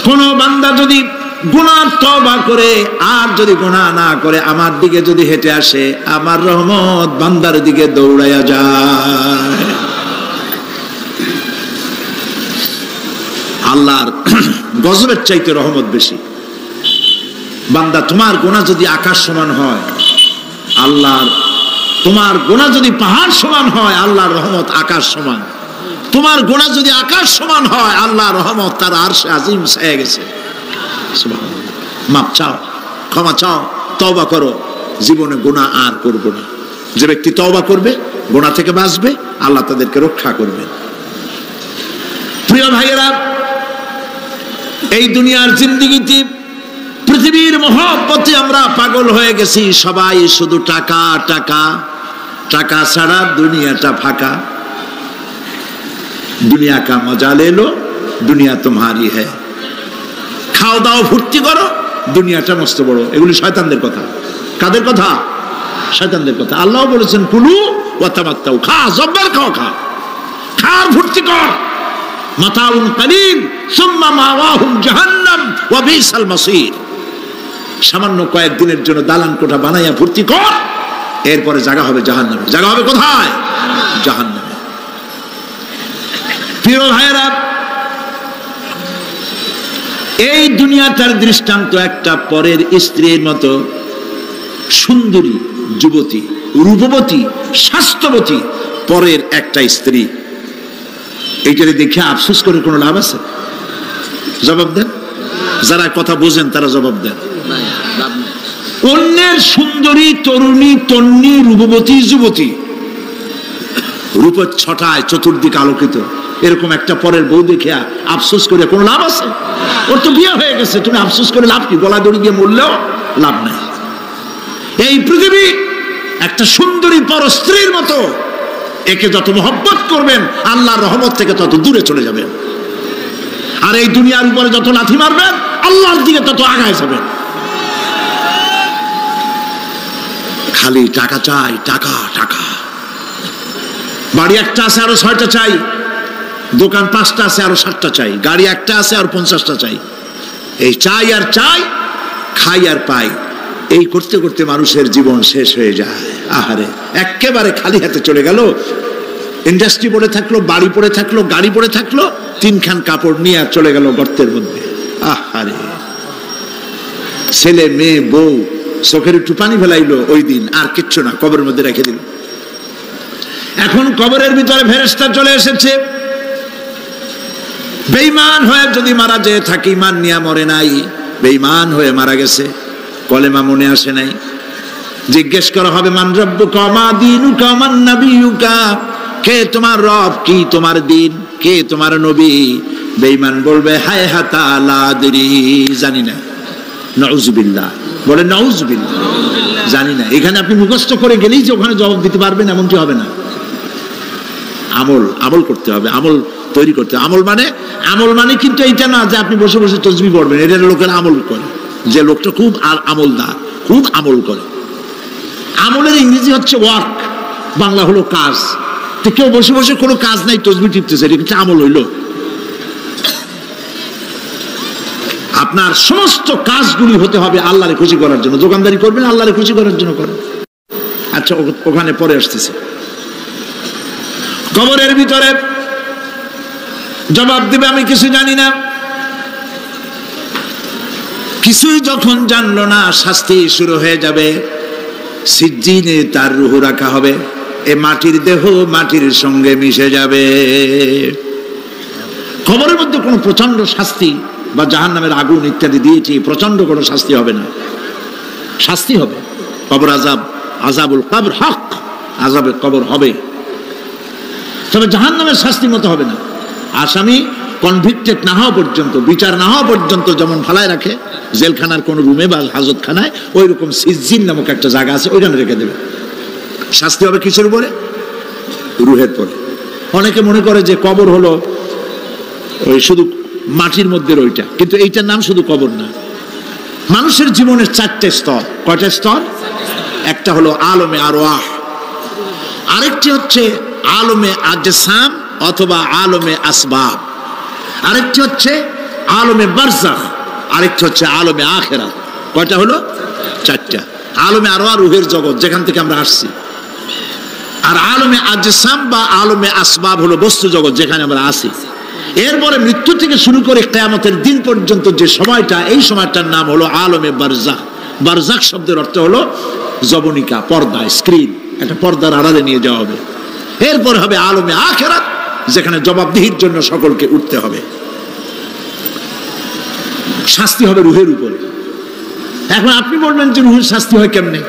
কোন বান্দা যদি গুনাহ তওবা করে আর যদি গুনাহ না করে আমার দিকে যদি হেঁটে আসে, আমার রহমত বান্দার দিকে দৌড়াইয়া যায়। আল্লাহর গজবের চাইতে রহমত বেশি। বান্দা তোমার গুনাহ যদি আকাশ সমান হয়, আল্লাহর, তোমার গুনাহ যদি পাহাড় সমান হয়, আল্লাহর রহমত আকাশ সমান। তোমার গুনাহ যদি আকাশ সমান হয়, আল্লাহর রহমত তার আরশে আজিম ছায়া গেছে। সুবহানাল্লাহ। মাপ চাও, ক্ষমা চাও, তওবা করো, জীবনে গুনাহ আর করব না। যে ব্যক্তি তওবা করবে, গুনাহ থেকে বাঁচবে, আল্লাহ তাদেরকে রক্ষা করবেন। প্রিয় ভাইয়েরা, এই দুনিয়ার জিন্দেগিতে পৃথিবীর মহব্বতে আমরা পাগল হয়ে গেছি। সবাই শুধু টাকা টাকা, টাকা ছাড়া দুনিয়াটা ফাঁকা। দুনিয়া কা মজা লে লো, দুনিয়া তোমারি হ্যায়। খাও দাও ফুর্তি করো, দুনিয়াটা মস্ত বড়। এগুলি শয়তানদের কথা। কাদের কথা? শয়তানদের কথা। আল্লাহ বলেছেন কুলু ওয়া তামাত্তাউ, খা, জব্বার খাও, খা, খার ফুর্তি কর। মাতাউন কালিল সুম্মা মাওয়াহুম জাহান্নাম ওয়া বিসাল মাসির। সামান্য কয়েকদিনের জন্য দালান কোঠা বানাইয়া ফুর্তি কর, এরপরে জায়গা হবে জাহান্নামে। জায়গা হবে কোথায়? জাহান্নামে। প্রিয় ভাইয়েরা, এই দুনিয়াটার দৃষ্টান্ত একটা পরের স্ত্রীর মতো সুন্দরী যুবতী, রূপবতী, স্বাস্থ্যবতী পরের একটা স্ত্রী। এইটারে দেখে আফসোস করে কোনো লাভ আছে? জবাব দেন। যারা কথা বোঝেন তারা জবাব দেন। অন্যের সুন্দরী তরুণী, তন্নী, রূপবতী যুবতী, রূপের ছটায় চতুর্দিকে আলোকিত, এরকম একটা পরের বউ দেখিয়া আফসোস করে কোনো লাভ আছে? ওর তো বিয়ে হয়ে গেছে, তুমি আফসোস করে লাভ কি? গলা দড়ি দিয়ে মরলেও লাভ নাই। এই পৃথিবী একটা সুন্দরী পর স্ত্রীর মতো। একে যত মহব্বত করবেন, আল্লাহর রহমত থেকে তত দূরে চলে যাবেন। আর এই দুনিয়ার উপরে যত লাথি মারবেন, আল্লাহর দিকে তত আগায় যাবেন। খালি টাকা চাই, টাকা টাকা। বাড়ি একটা আছে আরো 6টা চাই, দোকান 5টা আছে আরো 7টা চাই, গাড়ি একটা আছে আর 50টা চাই। এই চাই আর চাই, খাই আর পাই, এই করতে করতে মানুষের জীবন শেষ হয়ে যায়। আহারে, একেবারে খালি হাতে চলে গেল। ইন্ডাস্ট্রি পড়ে থাকলো, বাড়ি পড়ে থাকলো, গাড়ি পড়ে থাকলো, 3খান কাপড় নিয়ে আর চলে গেল গর্তের মধ্যে। আহারে, ছেলে মেয়ে বউ চোখের একটু পানি ফেলাইলো ওই দিন, আর কিচ্ছু না, কবরের মধ্যে রেখে দিল। এখন কবরের ভিতরে ফেরেশতা চলে এসেছে। বেঈমান হয়ে যদি মারা যেয়ে থাকি, ঈমান নিয়ে মরে নাই, বেঈমান হয়ে মারা গেছে, কলেমা মনে আসে নাই, জিজ্ঞেস করা হবে মান রাব্বুকা মা দীনুকা মান নাবিয়ুকা, কে তোমার রব, কি তোমার দিন, কে তোমার নবী? বেঈমান বলবে হায় হাতা লা আদরি, জানি না। নাউযুবিল্লাহ, বলে নাউযুবিল্লাহ, জানি না। এখানে আপনি মুখস্থ করে গেলেই যে ওখানে জবাব দিতে পারবেন এমনটি হবে না। আমল, আমল করতে হবে, আমল তৈরি করতে হবে। আমল মানে কিন্তু এইটা না যে আপনি বসে বসে তাসবিহ পড়বেন। এটা লোকেরা আমল করে, যে লোকটা খুব আমলদার, খুব আমল করে। আমলের ইংরেজি হচ্ছে ওয়ার্ক, বাংলা হলো কাজ। তো কেউ বসে বসে কোনো কাজ নাই, তাসবিহ টিপতেছে, এটা কিন্তু আমল হইল। আপনার সমস্ত কাজগুলি হতে হবে আল্লাহরে খুশি করার জন্য। দোকানদারি করবেন আল্লাহরে খুশি করার জন্য করেন। আচ্ছা, ওখানে পরে আসতেছে। কবরের ভিতরে জবাব দিবে আমি কিছু জানি না। কিছুই যখন জানলো না, শাস্তি শুরু হয়ে যাবে। সিজ্জিনে তার রূহ রাখা হবে, এ মাটির দেহ মাটির সঙ্গে মিশে যাবে। কবরের মধ্যে কোনো প্রচন্ড শাস্তি বা জাহান্নামের আগুন ইত্যাদি দিয়েছি, প্রচন্ড কোনো শাস্তি হবে না। শাস্তি হবে কবর আযাব, আযাবুল কবর হক, আযাবে কবর হবে, তবে জাহান্নামের শাস্তি মতো হবে না। আসামি কনভিক্টেড না হওয়া পর্যন্ত, বিচার না হওয়া পর্যন্ত যেমন ফালায় রাখে জেলখানার কোন রুমে বা হাজতখানায়, ওই রকম সিজ্জিন নামক একটা জায়গা আছে, ওইখানে রেখে দেবে। শাস্তি হবে কিসের উপরে? রুহের পরে। অনেকে মনে করে যে কবর হলো ওই শুধু মাটির মধ্যে ওইটা, কিন্তু এইটার নাম শুধু কবর না। মানুষের জীবনের 4টে স্তর। কয়টা স্তর? একটা হলো আলমে আরওয়াহ, আরেকটি হচ্ছে আলমে আজসাম অথবা আলমে আসবাব, আরেকটি হচ্ছে আলমে বারজাখ, আরেকটা হচ্ছে আলমে আখিরাত। কয়টা হলো? চারটা। আলমে আরওয়াহ রূহের জগৎ, যেখান থেকে আমরা আসছি। আর আলমে আজসাম বা আলমে আসবাব হলো বস্তু জগৎ, যেখানে আমরা আছি। এরপরে মৃত্যু থেকে শুরু করে কিয়ামতের দিন পর্যন্ত যে সময়টা, এই সময়টার নাম হলো আলমে বারজাখ। বারজাখ শব্দের অর্থ হলো জবনিকা, পর্দা, স্ক্রিন, একটা পর্দার আড়ালে নিয়ে যাওয়া হবে। এরপর হবে আলমে আখিরাত, যেখানে জবাবদিহির জন্য সকলকে উঠতে হবে। শাস্তি হবে রুহের উপরে। এখন আপনি বলবেন যে রুহের শাস্তি হয় কেমনে?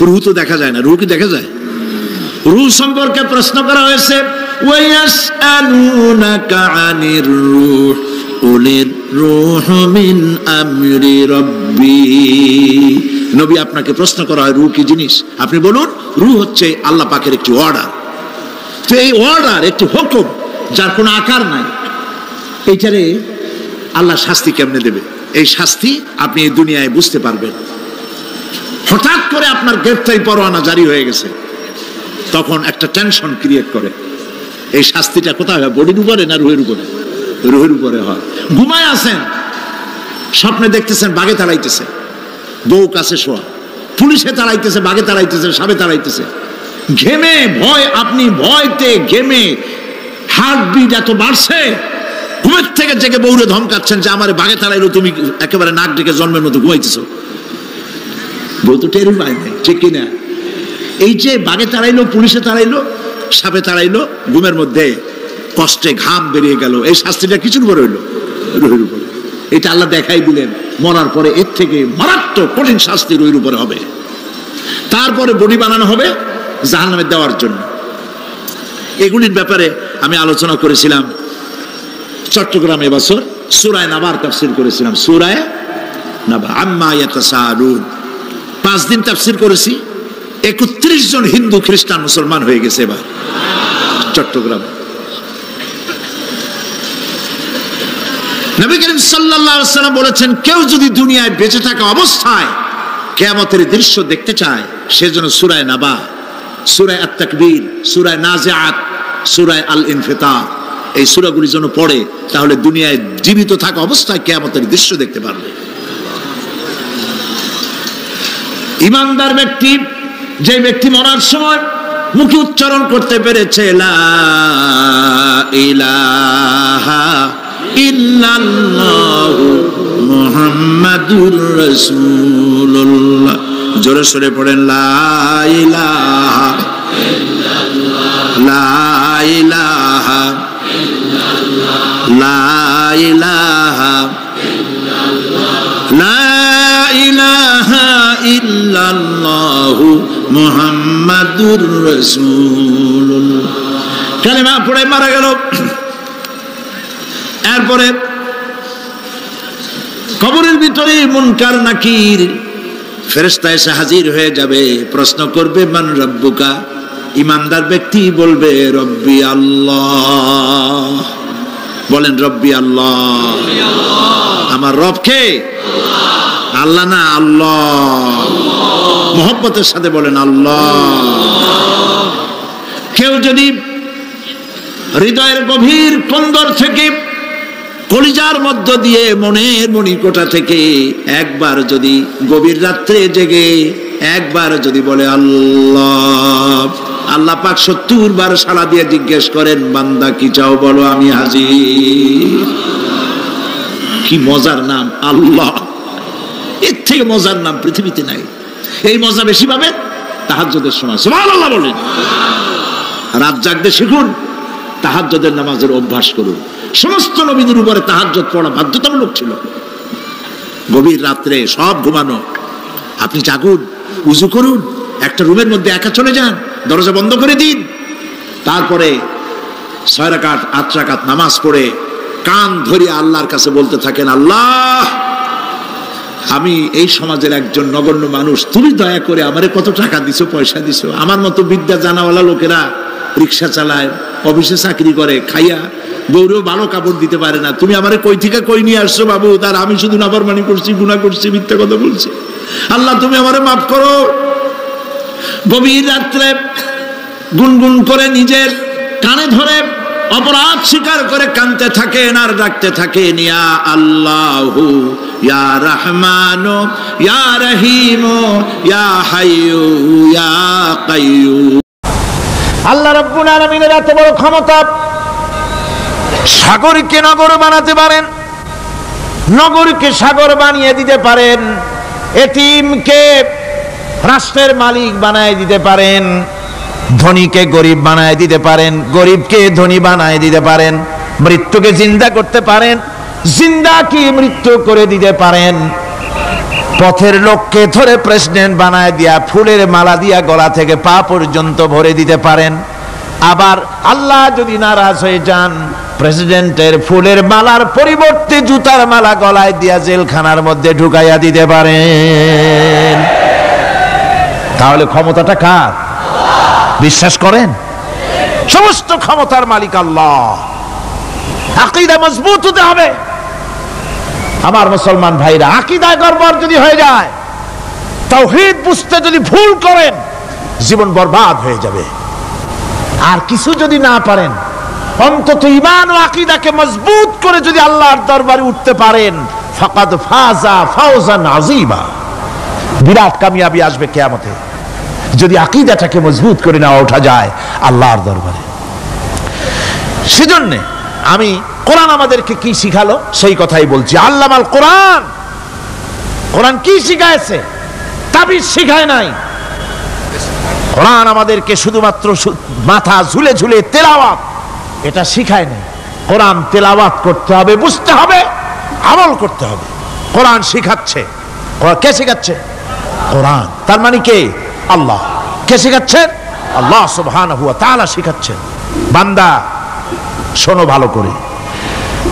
রুহ তো দেখা যায় না। রুহ কি দেখা যায়? রুহ সম্পর্কে প্রশ্ন করা হয়েছে, ওয়ায়াসআলুনাকা আনির রূহ কুলির রূহু মিন আমরি রাব্বি। নবী, আপনাকে প্রশ্ন করা হয় রূহ কি জিনিস, আপনি বলুন রূহ হচ্ছে আল্লাহ পাকের একটি অর্ডার। তো এই অর্ডার, একটি হুকুম, যার কোনো আকার নাই, এইটারে আল্লাহ শাস্তি কেমনে দেবে? এই শাস্তি আপনি এই দুনিয়ায় বুঝতে পারবেন। হঠাৎ করে আপনার গ্রেফতারি পরোয়ানা জারি হয়ে গেছে, তখন একটা টেনশন ক্রিয়েট করে। এই শাস্তিটা কোথায় হয়? বডির উপরে না রুহের উপরে? রুহের উপরে হয়। ঘুমায় আছেন, স্বপ্নে দেখতেছেন বাঘে তাড়াইতেছে, বউ কাছে শোয়া, পুলিশে তাড়াইতেছে, বাঘে তাড়াইতেছে, সাপে তাড়াইতেছে, ঘেমে ভয়, আপনি ভয়তে ঘেমে হার্টবিট এত বাড়ছে, ঘুমের থেকে জেগে বউরে ধমকাচ্ছেন যে আমারে বাঘে তাড়াইলো, তুমি একেবারে নাক ডেকে জন্মের মতো ঘুমাইতেছ। বউ তো টেরই পায় নাই, ঠিক কিনা? এই যে বাঘে তাড়াইলো, পুলিশে তাড়াইলো, সাপে তাড়াইলো, ঘুমের মধ্যে কষ্টে ঘাম বেরিয়ে গেল, এই শাস্তিটা কিছুর উপরে হইলো? রুহের উপরে। এটা আল্লাহ দেখাই দিলেন, মরার পরে এর থেকে মারাত্মক কঠিন শাস্তি রুহের উপরে হবে। তারপরে বডি বানানো হবে জাহান্নামে দেওয়ার জন্য। এগুলির ব্যাপারে আমি আলোচনা করেছিলাম চট্টগ্রামে এবছর সূরা নাবার তাফসীর করেছিলাম। সূরা নাবা, আম্মা ইয়াতাসাআলুন, 5 দিন তাফসীর করেছি। 31 জন হিন্দু, খ্রিস্টান, মুসলমান হয়ে গেছে এবার চট্টগ্রামে। নবী করিম সাল্লাল্লাহু আলাইহি ওয়াসাল্লাম বলেছেন, কেউ যদি দুনিয়ায় বেঁচে থাকা অবস্থায় কিয়ামতের দৃশ্য দেখতে চায়, সেজন্য সূরা নাবা, সূরা আত-তাকবীর, সূরা নাজিআত, সূরা আল-ইনফিতার, এই সূরাগুলি যেন পড়ে, তাহলে দুনিয়ায় জীবিত থাকা অবস্থায় কিয়ামতের দৃশ্য দেখতে পারবে। ঈমানদার ব্যক্তি, যে ব্যক্তি মরার সময় মুখে উচ্চারণ করতে পেরেছে লা ইলাহা ইল্লাল্লাহু মুহাম্মাদুর রাসূলুল্লাহ, জোরে সোরে পড়েন লা ইলাহা ইল্লাল্লাহ, লা ইলাহা ইল্লাল্লাহ, লা ইলাহা ইল্লাল্লাহ, লা ইলাহা ইল্লাল্লাহু মুহাম্মাদুর রাসূলুল্লাহ। কালেমা পড়ে মারা গেল। এরপরে কবরের ভিতরে মুনকার নাকির ফেরেশতা এসে হাজির হয়ে যাবে, প্রশ্ন করবে মান রব্বুকা। ঈমানদার ব্যক্তি বলবে রব্বি আল্লাহ। বলেন রব্বি আল্লাহ। আমার রব কে? আল্লাহ না, আল্লাহ। মোহব্বতের সাথে বলেন আল্লাহ। কেউ যদি হৃদয়ের গভীর কন্দর থেকে, কলিজার মধ্য দিয়ে, মনের মণিকোঠা থেকে একবার যদি গভীর রাত্রে জেগে একবার যদি বলে আল্লাহ, আল্লাহ পাক 70 বার সাড়া দিয়ে জিজ্ঞেস করেন, বান্দা কি চাও বলো, আমি হাজির। কি মজার নাম আল্লাহ! এর থেকে মজার নাম পৃথিবীতে নাই। এই মজা বেশি পাবেন তাহাজ্জুদের সময়। সুবহানাল্লাহ বলেন। রাত জাগতে শিখুন, তাহাজ্জুদের নামাজের অভ্যাস করুন। সমস্ত নবীদের উপরে তাহাজ্জুদ পড়া বাধ্যতামূলক ছিল। গভীর রাত্রে সব ঘুমানো, আপনি জাগুন, উযু করুন, একটা রুমের মধ্যে একা চলে যান, দরজা বন্ধ করে দিন, তারপরে 6 রাকাত 8 রাকাত নামাজ পড়ে কান ধরিয়ে আল্লাহর কাছে বলতে থাকেন, আল্লাহ, আমি এই সমাজের একজন নগণ্য মানুষ, তুমি দয়া করে আমারে কত টাকা দিছো, পয়সা দিছো, আমার মতো বিদ্যা জানাওয়ালা লোকেরা রিক্সা চালায়, অফিসে চাকরি করে, খাইয়া বউরেও ভালো কাপড় দিতে পারে না, তুমি আমারে কই থেকে কই নিয়ে আসছো বাবু, তার আমি শুধু নাফরমানি করছি, গুনাহ করছি, মিথ্যা কথা বলছি, আল্লাহ তুমি আমারে মাফ করো। গভীর রাত্রে গুনগুন করে নিজের কানে ধরে অপরাধ স্বীকার করে কাঁদতে থাকেন আর ডাকতে থাকেন, ইয়া আল্লাহু ইয়া রহমানু ইয়া রহিমু ইয়া হাইয়ু ইয়া কাইয়্যুম। আল্লাহ রাব্বুল আলামিনের এত বড় ক্ষমতা, সাগরকে নগর বানাতে পারেন, নগরকে সাগর বানিয়ে দিতে পারেন, এতিমকে রাষ্ট্রের মালিক বানায় দিতে পারেন, ধনীকে গরিব বানায় দিতে পারেন, গরিবকে ধনী বানায় দিতে পারেন, মৃত্যুকে জিন্দা করতে পারেন, জিন্দাকে মৃত্যু করে দিতে পারেন, পথের লোককে ধরে প্রেসিডেন্ট বানায় দিয়া ফুলের মালা দিয়া গলা থেকে পা পর্যন্ত ভরে দিতে পারেন। আবার আল্লাহ যদি নারাজ হয়ে যান, প্রেসিডেন্টের ফুলের মালার পরিবর্তে জুতার মালা গলায় দিয়া জেলখানার মধ্যে ঢুকাইয়া দিতে পারেন। তাহলে ক্ষমতাটা কার? বিশ্বাস করেন? সমস্ত ক্ষমতার মালিক আল্লাহ। আকীদা মজবুত হতে হবে আমার মুসলমান ভাইরা। আকীদায় গড়বড় যদি হয়ে যায়, তাওহীদ বুঝতে যদি ভুল করেন, জীবন বরবাদ হয়ে যাবে। আর কিছু যদি না পারেন, অন্তত ঈমান ও আকীদাকে মজবুত করে যদি আল্লাহর দরবারে উঠতে পারেন, ফাকাদ ফাজা ফাওজান আযীমা, বিরাট কামিয়াবি আসবে কিয়ামতে যদি আকীদাটাকে মজবুত করে না ওঠা যায় আল্লাহর দরবারে। সেজন্য আমি কোরআন আমাদেরকে কি শিখালো সেই কথাই বলছি। আল্লামাল কোরআন, কোরআন কি শিখায়ছে? তাবিজ শিখায় নাই। কোরআন আমাদেরকে শুধুমাত্র মাথা ঝুলে ঝুলে তেলাওয়াত এটা শিখায় নাই। কোরআন তেলাওয়াত করতে হবে, বুঝতে হবে, আমল করতে হবে। কোরআন শিখাচ্ছে। কে শিখাচ্ছে? কোরআন। তার মানে কে? আল্লাহ। কে শিখাচ্ছেন? আল্লাহ সুবহানাহু ওয়া তাআলা শিখাচ্ছেন। বান্দা শোনো ভালো করে,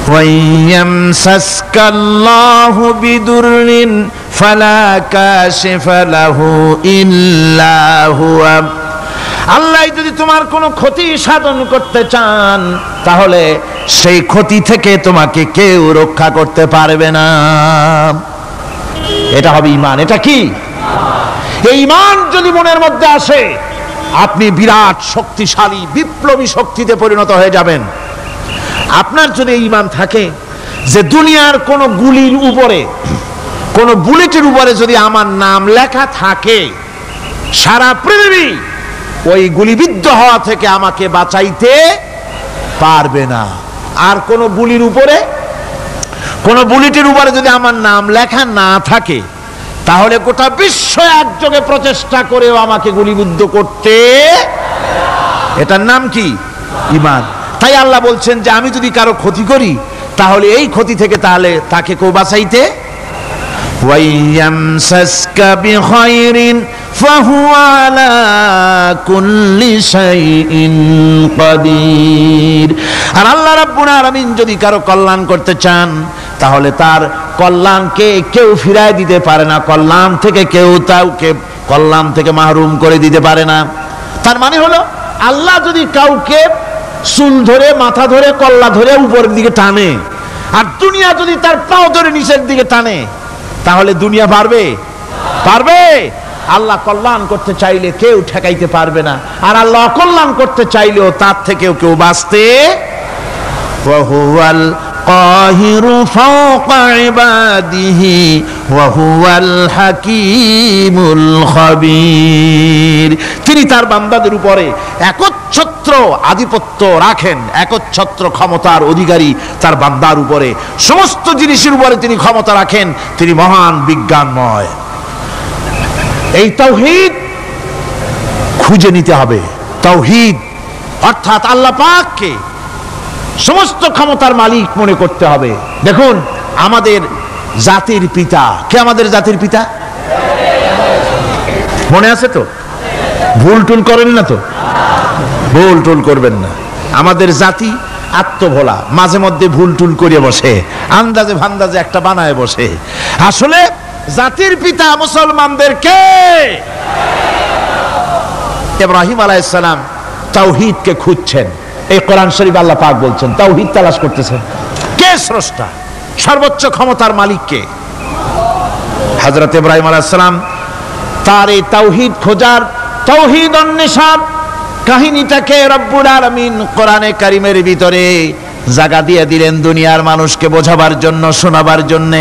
ওয়াইয়ামসাসকাল্লাহু বিদুররিন ফালা কাশিফা লাহু ইল্লা হুয়া। আল্লাহ যদি তোমার কোনো ক্ষতি সাধন করতে চান, তাহলে সেই ক্ষতি থেকে তোমাকে কেউ রক্ষা করতে পারবে না। এটা হবে ঈমান। এটা কি? এই ঈমান যদি মনের মধ্যে আসে, আপনি বিরাট শক্তিশালী বিপ্লবী শক্তিতে পরিণত হয়ে যাবেন। আপনার যদি ঈমান থাকে যে দুনিয়ার কোন গুলির উপরে, কোন বুলেটের উপরে যদি আমার নাম লেখা থাকে, সারা পৃথিবী ওই গুলিবিদ্ধ হওয়া থেকে আমাকে বাঁচাইতে পারবে না। আর কোন গুলির উপরে, কোন বুলেটের উপরে যদি আমার নাম লেখা না থাকে, তাহলে গোটা বিশ্ব একযোগে প্রচেষ্টা করেও আমাকে গুলিবিদ্ধ করতে, এটার নাম কি? ঈমান। তাই আল্লাহ বলছেন যে আমি যদি কারো ক্ষতি করি, তাহলে এই ক্ষতি থেকে তাহলে তাকে কেউ বাঁচাইতে। ওয়াইয়ামসাসকা বিখাইরিন ফাহুয়া আলা কুল্লি শাইইন কাদির। আর আল্লাহ রাব্বুল আলামিন যদি কারো কল্যাণ করতে চান, তাহলে তার কল্যাণকে কেউ ফিরায় দিতে পারে না। কল্যাণ থেকে কেউ তাকে কল্যাণ থেকে মাহরুম করে দিতে পারে না। তার মানে হলো, আল্লাহ যদি কাউকে চুল ধরে, মাথা ধরে, কল্লা ধরে উপরের দিকে টানে, আর দুনিয়া যদি তার পাও ধরে নিচের দিকে টানে, তাহলে দুনিয়া পারবে? পারবে? আল্লাহ কল্যাণ করতে চাইলে কেউ ঠেকাইতে পারবে না, আর আল্লাহ অকল্যাণ করতে চাইলেও তার থেকেও কেউ বাঁচতে। ওয়াহুয়াল কাহিরু ফাওকা ইবাদিহি ওয়া হুয়াল হাকীমুল খাবীর। তিনি তার বান্দাদের উপরে একচ্ছত্র আধিপত্য রাখেন, একচ্ছত্র ক্ষমতার অধিকারী তার বান্দার উপরে। সমস্ত জিনিসের উপরে তিনি ক্ষমতা রাখেন। তিনি মহান বিজ্ঞানময়। এই তাওহীদ খুঁজে নিতে হবে। তাওহীদ অর্থাৎ আল্লাহ পাককে সমস্ত ক্ষমতার মালিক মনে করতে হবে। দেখুন, আমাদের জাতির পিতা কে? আমাদের জাতির পিতা মনে আছে তো? ভুল টুল করেন না তো? ভুল টুল করবেন না। আমাদের জাতি আত্মভোলা, মাঝে মধ্যে ভুল টুল করে বসে, আন্দাজে ভান্দাজে একটা বানায় বসে। আসলে জাতির পিতা মুসলমানদের কে? ইব্রাহিম আলাইহিস সালাম তাওহীদকে খুঁজছেন। এই কোরআন শরীফ আল্লাহ পাক বলছেন তাওহীদ তালাশ করতেছেন। কে স্রষ্টা? সর্বোচ্চ ক্ষমতার মালিক কে? হযরত ইব্রাহিম আলাইহিস সালাম তার এই তাওহীদ খোঁজার, তাওহীদ অন্বেষণ কাহিনীটাকে রব্বুল আলামিন কোরআনে কারীমের ভিতরে জায়গা দিয়ে দিলেন দুনিয়ার মানুষকে বোঝাবার জন্য, শোনাবার জন্য।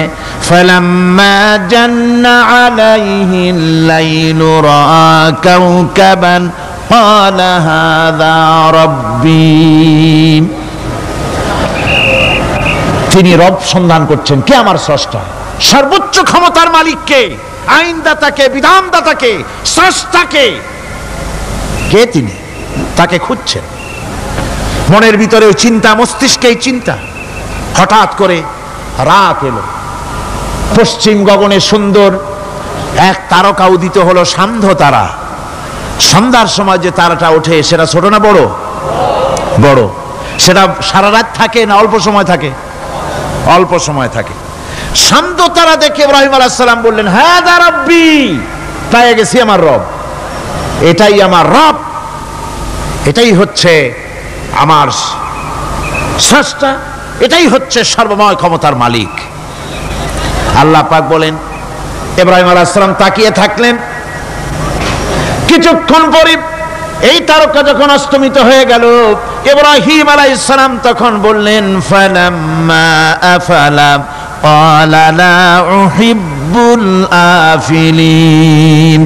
ফালাম্মা জান্না আলাইহিল লাইলু রাআ কাওকাবান ক্বালা হাযা রাব্বী। তিনি রব সন্ধান করছেন, কে আমার স্রষ্টা, সর্বোচ্চ ক্ষমতার মালিককে, আইনদাতাকে, বিধানদাতাকে, স্রষ্টাকে, কে তিনি, তাকে খুঁজছেন। মনের ভিতরেও চিন্তা, মস্তিষ্কেই চিন্তা। হঠাৎ করে রাত এলো, পশ্চিম গগনে সুন্দর এক তারকা উদিত হলো, সান্ধ্য তারা। সন্ধ্যার সময় যে তারাটা ওঠে সেটা ছোট না বড়? বড়। সেটা সারা রাত থাকে না অল্প সময় থাকে? অল্প সময় থাকে। সান্ধ্য তারা দেখে ইব্রাহিম আলাইহিস সালাম বললেন, হাযা রাব্বী, পেয়ে গেছি আমার রব, এটাই আমার রব, এটাই হচ্ছে আমার স্রষ্টা, এটাই হচ্ছে সর্বময় ক্ষমতার মালিক। আল্লাহ পাক বলেন, ইব্রাহিম আলাইহিস সালাম তাকিয়ে থাকলেন। কিছুক্ষণ পরে এই তারকা যখন অস্তমিত হয়ে গেল, ইব্রাহিম আলাইহিস সালাম তখন বললেন, ফালাম্মা আফালা ক্বালা লা উহিব্বুল আফিলিন।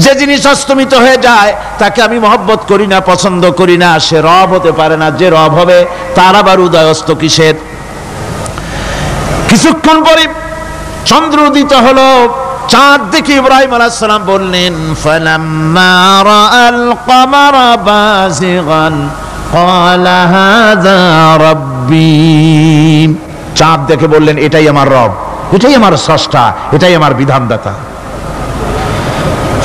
যে জিনিস অস্তমিত হয়ে যায় তাকে আমি মহব্বত করি না, পছন্দ করি না, সে রব হতে পারে না। যে রব হবে তার আবার উদয় অস্ত কিসের? কিছুক্ষণ পরে চন্দ্র উদিত হলো, চাঁদ দেখে ইব্রাহিম আলাইহিস সালাম বললেন, ফালাম্মা রাআল কমারা বাযিগান ক্বালা হাযা রাব্বী। চাঁদ দেখে বললেন, এটাই আমার রব, এটাই আমার স্রষ্টা, এটাই আমার বিধানদাতা।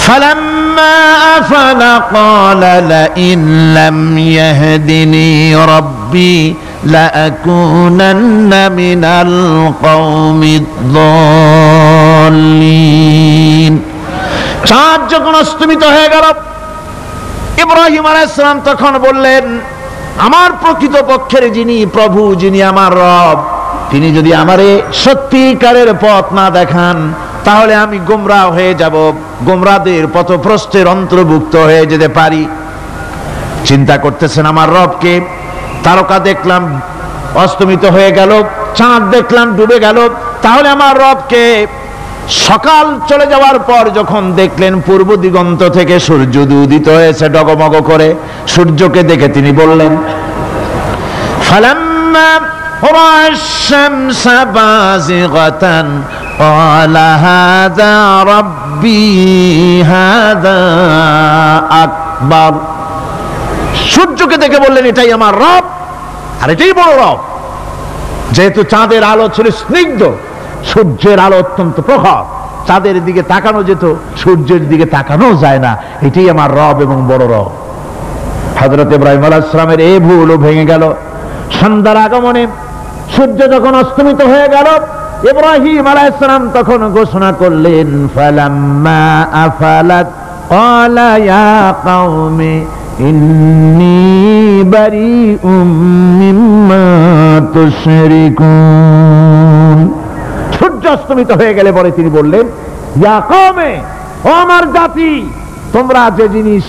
ফালাম্মা আফালা ক্বালা লাইন লাম ইয়াহদিনি রাব্বী লাআকুনান্না মিনাল কওমিদ যাল্লিন। চাঁদ যখন অস্তমিত হয়ে গেল, ইব্রাহিম আলাইহিস সালাম তখন বললেন, আমার প্রকৃত পক্ষের যিনি প্রভু, যিনি আমার রব, তিনি যদি আমারে সত্যিকারের পথ না দেখান তাহলে আমি গোমরাহ হয়ে যাব, গোমরাহদের পথভ্রষ্টের অন্তর্ভুক্ত হয়ে যেতে পারি। চিন্তা করতেছেন আমার রবকে। তারকা দেখলাম অস্তমিত হয়ে গেল, চাঁদ দেখলাম ডুবে গেল, তাহলে আমার রবকে। সকাল চলে যাওয়ার পর যখন দেখলেন পূর্ব দিগন্ত থেকে সূর্য উদিত হয়েছে ডগমগ করে, সূর্যকে দেখে তিনি বললেন, ফালাম্মা রা'a আশ-শামসা বাযিগাতান ক্বালা হাযা রাব্বী হাযা আকবার। সূর্যকে দেখে বললেন, এটাই আমার রব, আর এটাই বড় রব। যেহেতু চাঁদের আলো ছিল স্নিগ্ধ, সূর্যের আলো অত্যন্ত প্রখর, চাঁদের দিকে তাকানো যেত, সূর্যের দিকে তাকানো যায় না, এটাই আমার রব এবং বড় রব। হযরত ইব্রাহিম আলাইহিস সালামের এই ভুলও ভেঙে গেল। সন্ধ্যার আগমনে সূর্য যখন অস্তমিত হয়ে গেল, ইব্রাহিম আলাইহিস সালাম তখন ঘোষণা করলেন, ফালাম্মা আফালাত ক্বালা ইয়া কওমি ইন্নী বারিউম মিম্মা তুশরিকুন। সূর্য অস্তমিত হয়ে গেলে পরে তিনি বললেন, ইয়া কওমে, ও আমার জাতি, তোমরা যে জিনিস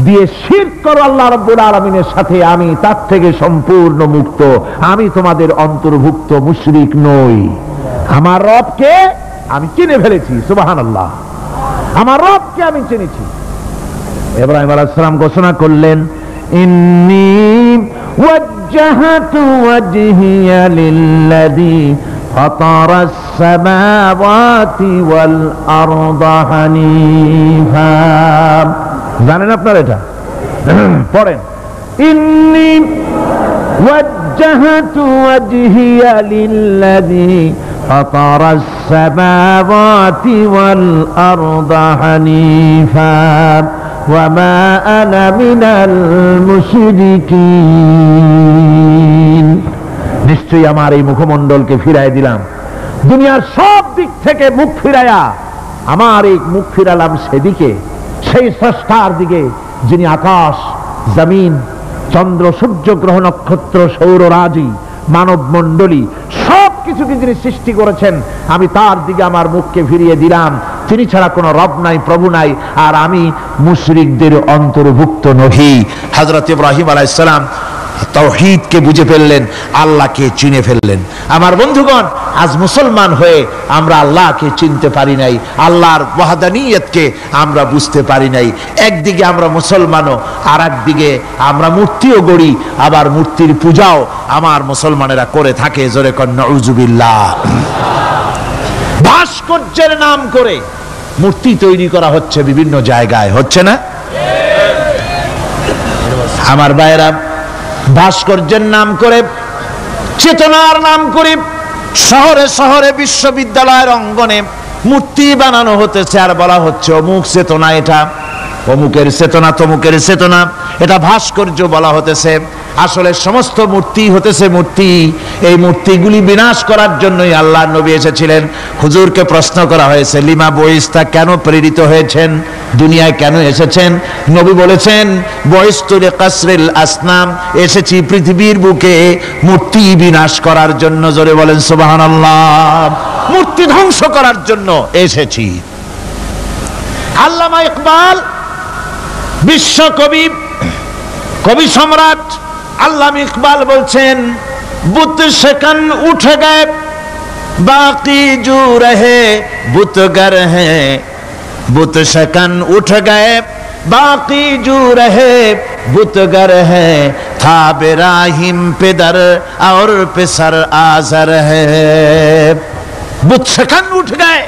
দিয়ে শিরক করো আল্লাহ রাব্বুল আলামিনের সাথে, আমি তার থেকে সম্পূর্ণ মুক্ত, আমি তোমাদের অন্তর্ভুক্ত, মুশরিক নই। আমার রবকে আমি চিনে ফেলেছি, সুবহানাল্লাহ, আমার রবকে আমি চিনেছি। ইব্রাহিম আলাইহিস সালাম ঘোষণা করলেন, ইন্নী ওয়াজ্জাহতু ওয়াজহিয়া লিল্লাযী ফাতারাস সামাওয়াতি ওয়াল আরদা হানিফা। জানেন আপনারা এটা? পড়েন, ইন্নী ওয়াজ্জাহতু ওয়াজহিয়া লিল্লাযী ফাতারাস সামাওয়াতি ওয়াল আরদা হানিফা ওয়া মা আনা মিনাল মুশরিকিন। নিশ্চয়ই আমার এই মুখমণ্ডলকে ফিরাই দিলাম, দুনিয়ার সব দিক থেকে মুখ ফিরাইয়া আমার এই মুখ ফিরালাম সেদিকে, সেই স্রষ্টার দিকে যিনি আকাশ, জমিন, চন্দ্র, সূর্য, গ্রহ, নক্ষত্র, সৌররাজি, মানব মণ্ডলী সব কিছুকে যিনি সৃষ্টি করেছেন, আমি তার দিকে আমার মুখকে ফিরিয়ে দিলাম। তিনি ছাড়া কোনো রব নাই, প্রভু নাই, আর আমি মুশরিকদের অন্তর্ভুক্ত নহি। হযরত ইব্রাহিম আলাইহিস সালাম তাওহীদকে বুঝে ফেললেন, আল্লাহকে চিনে ফেললেন। আমার বন্ধুগণ, আজ মুসলমান হয়ে আমরা আল্লাহকে চিনতে পারি নাই, আল্লাহর ওয়াহদানিয়তকে আমরা বুঝতে পারি নাই। একদিকে আমরা মুসলমানও, আর একদিকে আমরা মূর্তিও গড়ি, আবার মূর্তির পূজাও আমার মুসলমানেরা করে থাকে। জোরে কর নাউযুবিল্লাহ। ভাস্কর্যের নাম করে মূর্তি তৈরি করা হচ্ছে বিভিন্ন জায়গায়, হচ্ছে না? আমার ভাইয়েরা, ভাস্কর্যের নাম করে, চেতনার নাম করে শহরে শহরে বিশ্ববিদ্যালয়ের অঙ্গনে মূর্তি বানানো হতেছে, আর বলা হচ্ছে অমুক চেতনা, এটা অমুকের চেতনা, তমুকের চেতনা, এটা ভাস্কর্য বলা হতেছে। আসলে সমস্ত মূর্তি হতেছে মূর্তি। এই মূর্তিগুলি বিনাশ করার জন্যই আল্লাহর নবী এসেছিলেন। হুজুরকে প্রশ্ন করা হয়েছে, লিমা বইস্তা, কেন প্রেরিত হয়েছেন, দুনিয়ায় কেন এসেছেন? নবী বলেছেন, বইস্তু লিকাসরিল আসনাম, এসেছি পৃথিবীর বুকে মূর্তি বিনাশ করার জন্য। জোরে বলেন সুবহানাল্লাহ। মূর্তি ধ্বংস করার জন্য এসেছি। আল্লামা ইকবাল, বিশ্ব কবি, কবি সম্রাট আল্লামা ইকবাল বলছেন, বুত সেকন উঠে গয়ে বাকি জু রহে বুতগর হ্যাঁ, বুত সেকন উঠ গয়ে বাকি জু রহে বুতगर है था बेराहिम पेदर और पेसर आजर है। বুত সেকন উঠ গয়ে,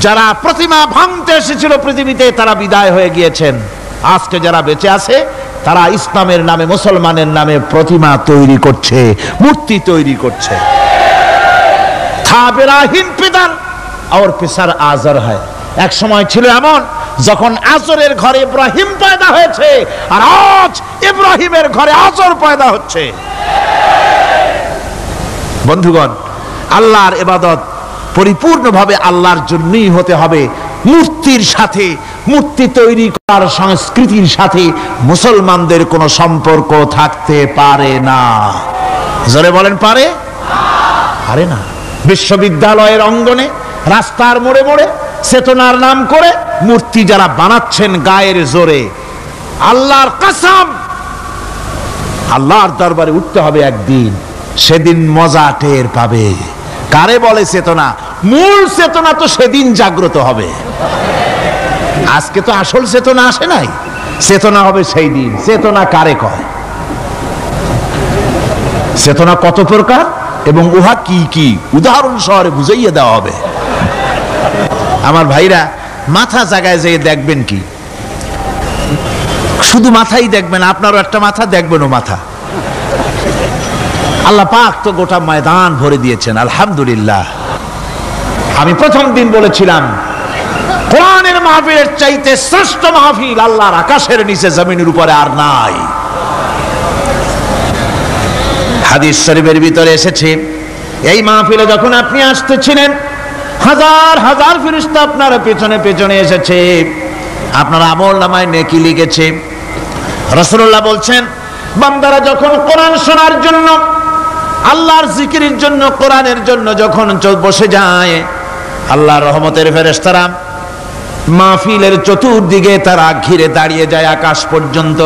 যারা প্রতিমা ভাঙতে এসেছিল পৃথিবীতে তারা বিদায় হয়ে গিয়েছেন। আজকে যারা বেঁচে আছে তারা ইসলামের নামে, মুসলমানের নামে প্রতিমা তৈরি করছে, মূর্তি তৈরি করছে। था बेराहिम पेदर और पेसर आजर है। এক সময় ছিল এমন যখন আজরের ঘরে ইব্রাহিম পয়দা হয়েছে, আর আজ ইব্রাহিমের ঘরে আজর পয়দা হচ্ছে। বন্ধুগণ, আল্লাহর ইবাদত পরিপূর্ণভাবে আল্লাহর জন্যই হতে হবে। মূর্তির সাথে, মূর্তি তৈরি করার সংস্কৃতির সাথে মুসলমানদের কোনো সম্পর্ক থাকতে পারে না। জোরে বলেন, পারে? পারে না। বিশ্ববিদ্যালয়ের অঙ্গনে, রাস্তার মোড়ে মোড়ে চেতনার নাম করে মূর্তি যারা বানাচ্ছেন গায়ের জোরে, আল্লাহর কসম, আল্লাহর দরবারে উঠতে হবে একদিন, সেদিন মজা টের পাবে। কারে বলে চেতনা? মূল চেতনা তো সেদিন জাগ্রত হবে। আজকে তো আসল চেতনা আসে নাই, চেতনা হবে সেই দিন। চেতনা কারে কয়? চেতনা কত প্রকার এবং উহা কি কি উদাহরণ সহরে বুঝাইয়ে দেওয়া হবে। আমার ভাইরা, মাথা জায়গায় যেয়ে দেখবেন কি, শুধু মাথাই দেখবেন, আপনারও একটা মাথা, দেখবেনও মাথা। আল্লাহ পাক তো গোটা ময়দান ভরে দিয়েছেন, আলহামদুলিল্লাহ। আমি প্রথম দিন বলেছিলাম, কোরআনের মাহফিলের চাইতে শ্রেষ্ঠ মাহফিল আল্লাহর আকাশের নিচে জমিনের উপরে আর নাই। হাদিস শরীফের ভিতরে এসেছে, এই মাহফিলে যখন আপনি আসতেছিলেন, হাজার হাজার ফেরেশতা আপনার পেছনে পেছনে এসেছে, আপনার আমল নামায় নেকি লিখেছে। রাসূলুল্লাহ বলছেন, বান্দারা যখন কোরআন শোনার জন্য, আল্লাহর জিকিরের জন্য, কোরআনের জন্য যখন বসে যায়, আল্লাহর রহমতের ফেরেশতারা মাহফিলের চতুর্দিকে তারা ঘিরে দাঁড়িয়ে যায় আকাশ পর্যন্ত।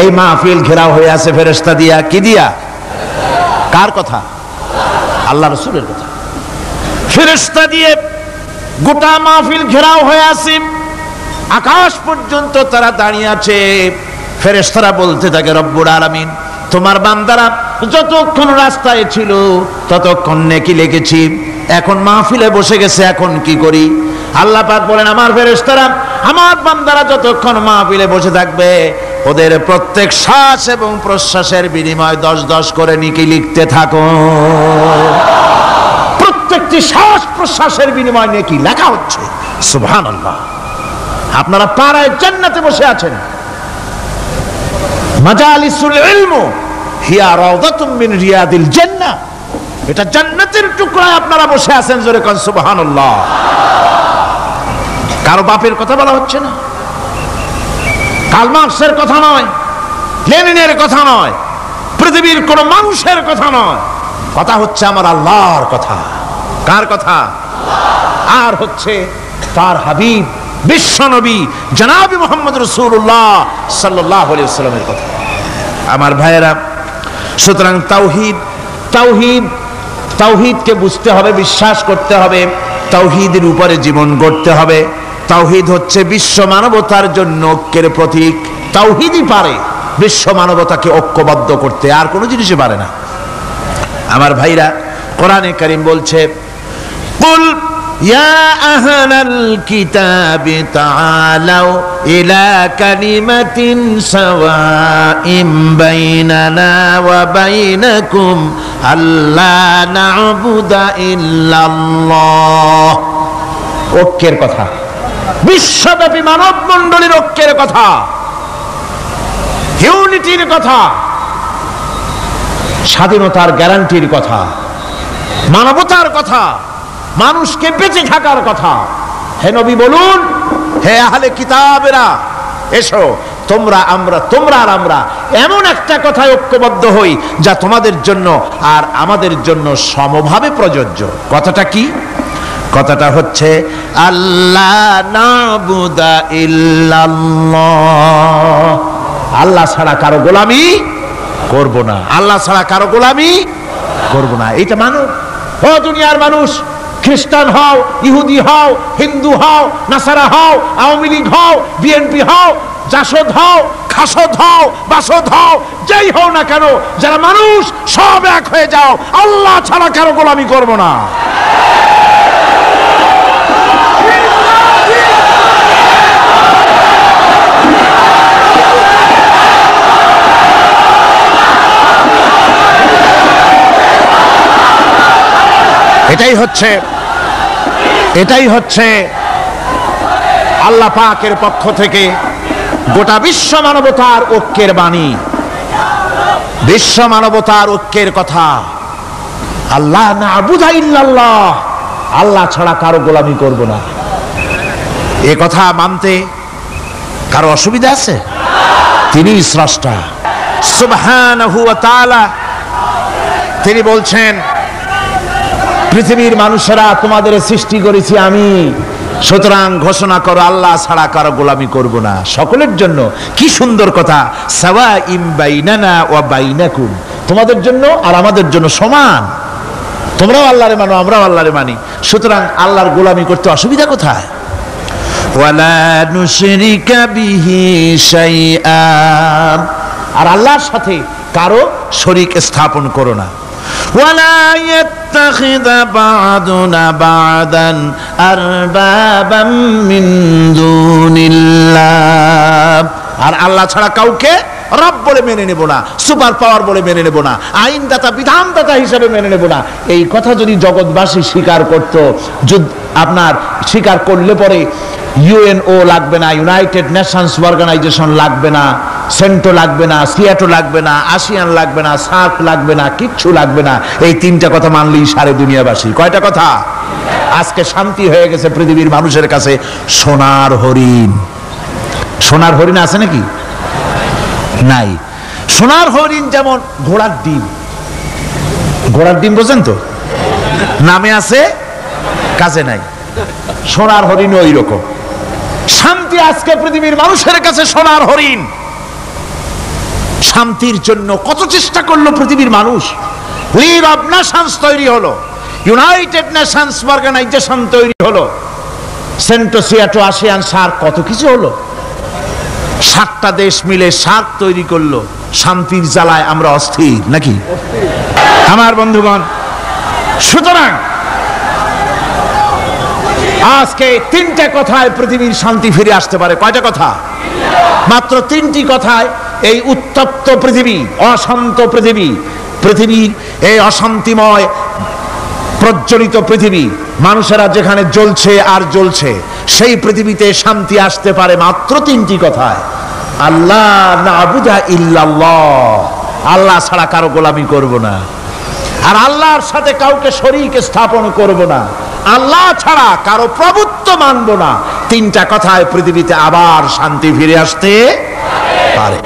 এই মাহফিল ঘেরাও হয়ে আছে ফেরেশতা দিয়া। কি দিয়া? কার কথা? আল্লাহ রাসূলের কথা। ফেরেশতা দিয়ে গোটা মাহফিল ঘেরাও হয়ে আছে, আকাশ পর্যন্ত তারা দাঁড়িয়ে আছে। ফেরেশতারা বলতে থাকে, রব্বুল আলামিন, তোমার বান্দারা যতক্ষণ রাস্তায় ছিল ততক্ষণ নেকি লিখেছি, এখন মাহফিলে বসে গেছে, এখন কি করি? আল্লাহ পাক বলেন, আমার ফেরেশতারা, আমার বান্দারা যতক্ষণ মাহফিলে বসে থাকবে, ওদের প্রত্যেক শ্বাস এবং প্রশ্বাসের বিনিময়ে 10-10 করে নেকি লিখতে থাকো। প্রত্যেকটি শ্বাস প্রশ্বাসের বিনিময়ে নেকি লেখা হচ্ছে। সুবহানাল্লাহ। আপনারা পাড়ায় জান্নাতে বসে আছেন। মাজালিসুল ইলম হিয়া রাওদাতুম মিন রিয়াদিল জান্নাহ, এটা জান্নাতের টুকরায় আপনারা বসে আছেন। জোরে কোন সুবহানাল্লাহ। কারো বাপের কথা বলা হচ্ছে না, কার্ল মার্কসের কথা নয়, লেনিনের কথা নয়, পৃথিবীর কোন মানুষের কথা নয়, কথা হচ্ছে আমার আল্লাহর কথা। কার কথা? আর হচ্ছে তার হাবিব বিশ্ব নবী জনাবে মুহাম্মদ রাসূলুল্লাহ সাল্লাল্লাহু আলাইহি ওয়াসাল্লামের কথা। আমার ভাইয়েরা, সুতরাং তাওহীদকে বুঝতে হবে, বিশ্বাস করতে হবে, তাওহীদের উপরে জীবন গড়তে হবে। তাওহীদ হচ্ছে বিশ্ব মানবতার জন্য ঐক্যের প্রতীক। তাওহীদই পারে বিশ্ব মানবতাকে ঐক্যবদ্ধ করতে, আর কোনো জিনিসই পারে না। আমার ভাইরা, কোরআনে কারীম বলছে, কুল ইয়া আহলাল কিতাবি তাআলাউ ইলা কালিমাতিন সাওয়াইম বাইনানা ওয়া বাইনাকুম আল্লা না'বুদা ইল্লাল্লাহ। ঐক্যের কথা, বিশ্বব্যাপী মানব মণ্ডলীর ঐক্যের কথা, ইউনিটির কথা, স্বাধীনতার গ্যারান্টির কথা, মানবতার কথা, মানুষকে বেঁচে থাকার কথা। হে নবী বলুন, হে আহলে কিতাবেরা, এসো তোমরা আর আমরা এমন একটা কথায় ঐক্যবদ্ধ হই যা তোমাদের জন্য আর আমাদের জন্য সমভাবে প্রযোজ্য। কথাটা কি? কথাটা হচ্ছে আল্লাহ না'বুদা ইল্লাল্লাহ। আল্লাহ ছাড়া কারো গোলামি করব না, আল্লাহ ছাড়া কারো গোলামি করব না। এইটা মানো। ও দুনিয়ার মানুষ, খ্রিস্টান হও, ইহুদি হও, হিন্দু হও, নাসারা হও, আওয়ামী লীগ হও, বিএনপি হও, জাসদ হও, খাসদ হও, বাসদ হও, যেই হও না কেন, যারা মানুষ সব এক হয়ে যাও, আল্লাহ ছাড়া কারো গোলামি করব না। এটাই হচ্ছে আল্লাহ পাকের পক্ষ থেকে গোটা বিশ্ব মানবতার ঐক্যের বাণী, বিশ্ব মানবতার ঐক্যের কথা। আল্লাহ না'বুদা ইল্লাল্লাহ, আল্লাহ ছাড়া কারো গোলামি করব না। এ কথা মানতে কারো অসুবিধা আছে? তিনি স্রষ্টা সুবহানাহু ওয়া তাআলা। তিনি বলছেন, পৃথিবীর মানুষেরা তোমাদের সৃষ্টি করেছি আমি, সুতরাং ঘোষণা করো আল্লাহ ছাড়া কারো গোলামি করব না, সকলের জন্য। কি সুন্দর কথা, সাওয়াইম বাইনানা ওয়া বাইনাকুম, তোমাদের জন্য আর আমাদের জন্য সমান। তোমরাও আল্লাহরে মানো, আমরাও আল্লাহরে মানি, সুতরাং আল্লাহর গোলামি করতে অসুবিধা কোথায়? ওয়ালা নুশরিকা বিহি শাইআ, আর আল্লাহর সাথে কারো শরীক স্থাপন করো না। ولا يتخذ بعضنا بعضا أربابا من دون الله, আর আল্লাহ ছাড়া কাউকে রব বলে মেনে নেব না, সুপার পাওয়ার বলে মেনে নেব না, আইনদাতা বিধানদাতা হিসেবে মেনে নেব না। এই কথা যদি জগৎবাসী স্বীকার করত, আপনার স্বীকার করলে পরে ইউএনও লাগবে না, ইউনাইটেড নেশনস অর্গানাইজেশন লাগবে না, সেন্টো লাগবে না, সিয়াটো লাগবে না, আসিয়ান লাগবে না, সার্ক লাগবে না, কিচ্ছু লাগবে না। এই তিনটা কথা মানলেই সারে দুনিয়াবাসী। কয়টা কথা? আজকে শান্তি হয়ে গেছে পৃথিবীর মানুষের কাছে। সোনার হরিণ, সোনার হরিণ আছে নাকি? নাই। সোনার হরিণ যেমন ঘোড়ার ডিম, ঘোড়ার ডিম বোঝেন তো, নামে আছে কাজে নাই। সোনার হরিণ ওই রকম। শান্তি আজকে পৃথিবীর মানুষের কাছে সোনার হরিণ। শান্তির জন্য কত চেষ্টা করলো পৃথিবীর মানুষ। লিগ অব নেশনস তৈরি হলো, ইউনাইটেড নেশনস অর্গানাইজেশন তৈরি হলো, সেন্টো, সিয়াটো, আসিয়ান, সার্ক, কত কিছু হলো। 7টা দেশ মিলে সার্ক তৈরি করলো। শান্তির জ্বালায় আমরা অস্থির নাকি আমার বন্ধুগণ? সুতরাং আজকে 3টে কথায় পৃথিবীর শান্তি ফিরে আসতে পারে। কয়টা কথা? মাত্র 3টি কথায় এই উত্তপ্ত পৃথিবী, অশান্ত পৃথিবী, পৃথিবীর এই অশান্তিময় প্রজ্বলিত পৃথিবী, মানুষেরা যেখানে জ্বলছে আর জ্বলছে, সেই পৃথিবীতে শান্তি আসতে পারে মাত্র 3টি কথায়। আল্লাহ না'বুদা ইল্লাল্লাহ, আল্লাহ ছাড়া কারো গোলামি করব না, আর আল্লাহর সাথে কাউকে শরীক স্থাপন করব না, আল্লাহ ছাড়া কারো প্রভুত্ব মানব না। 3টা কথায় পৃথিবীতে আবার শান্তি ফিরে আসতে পারে।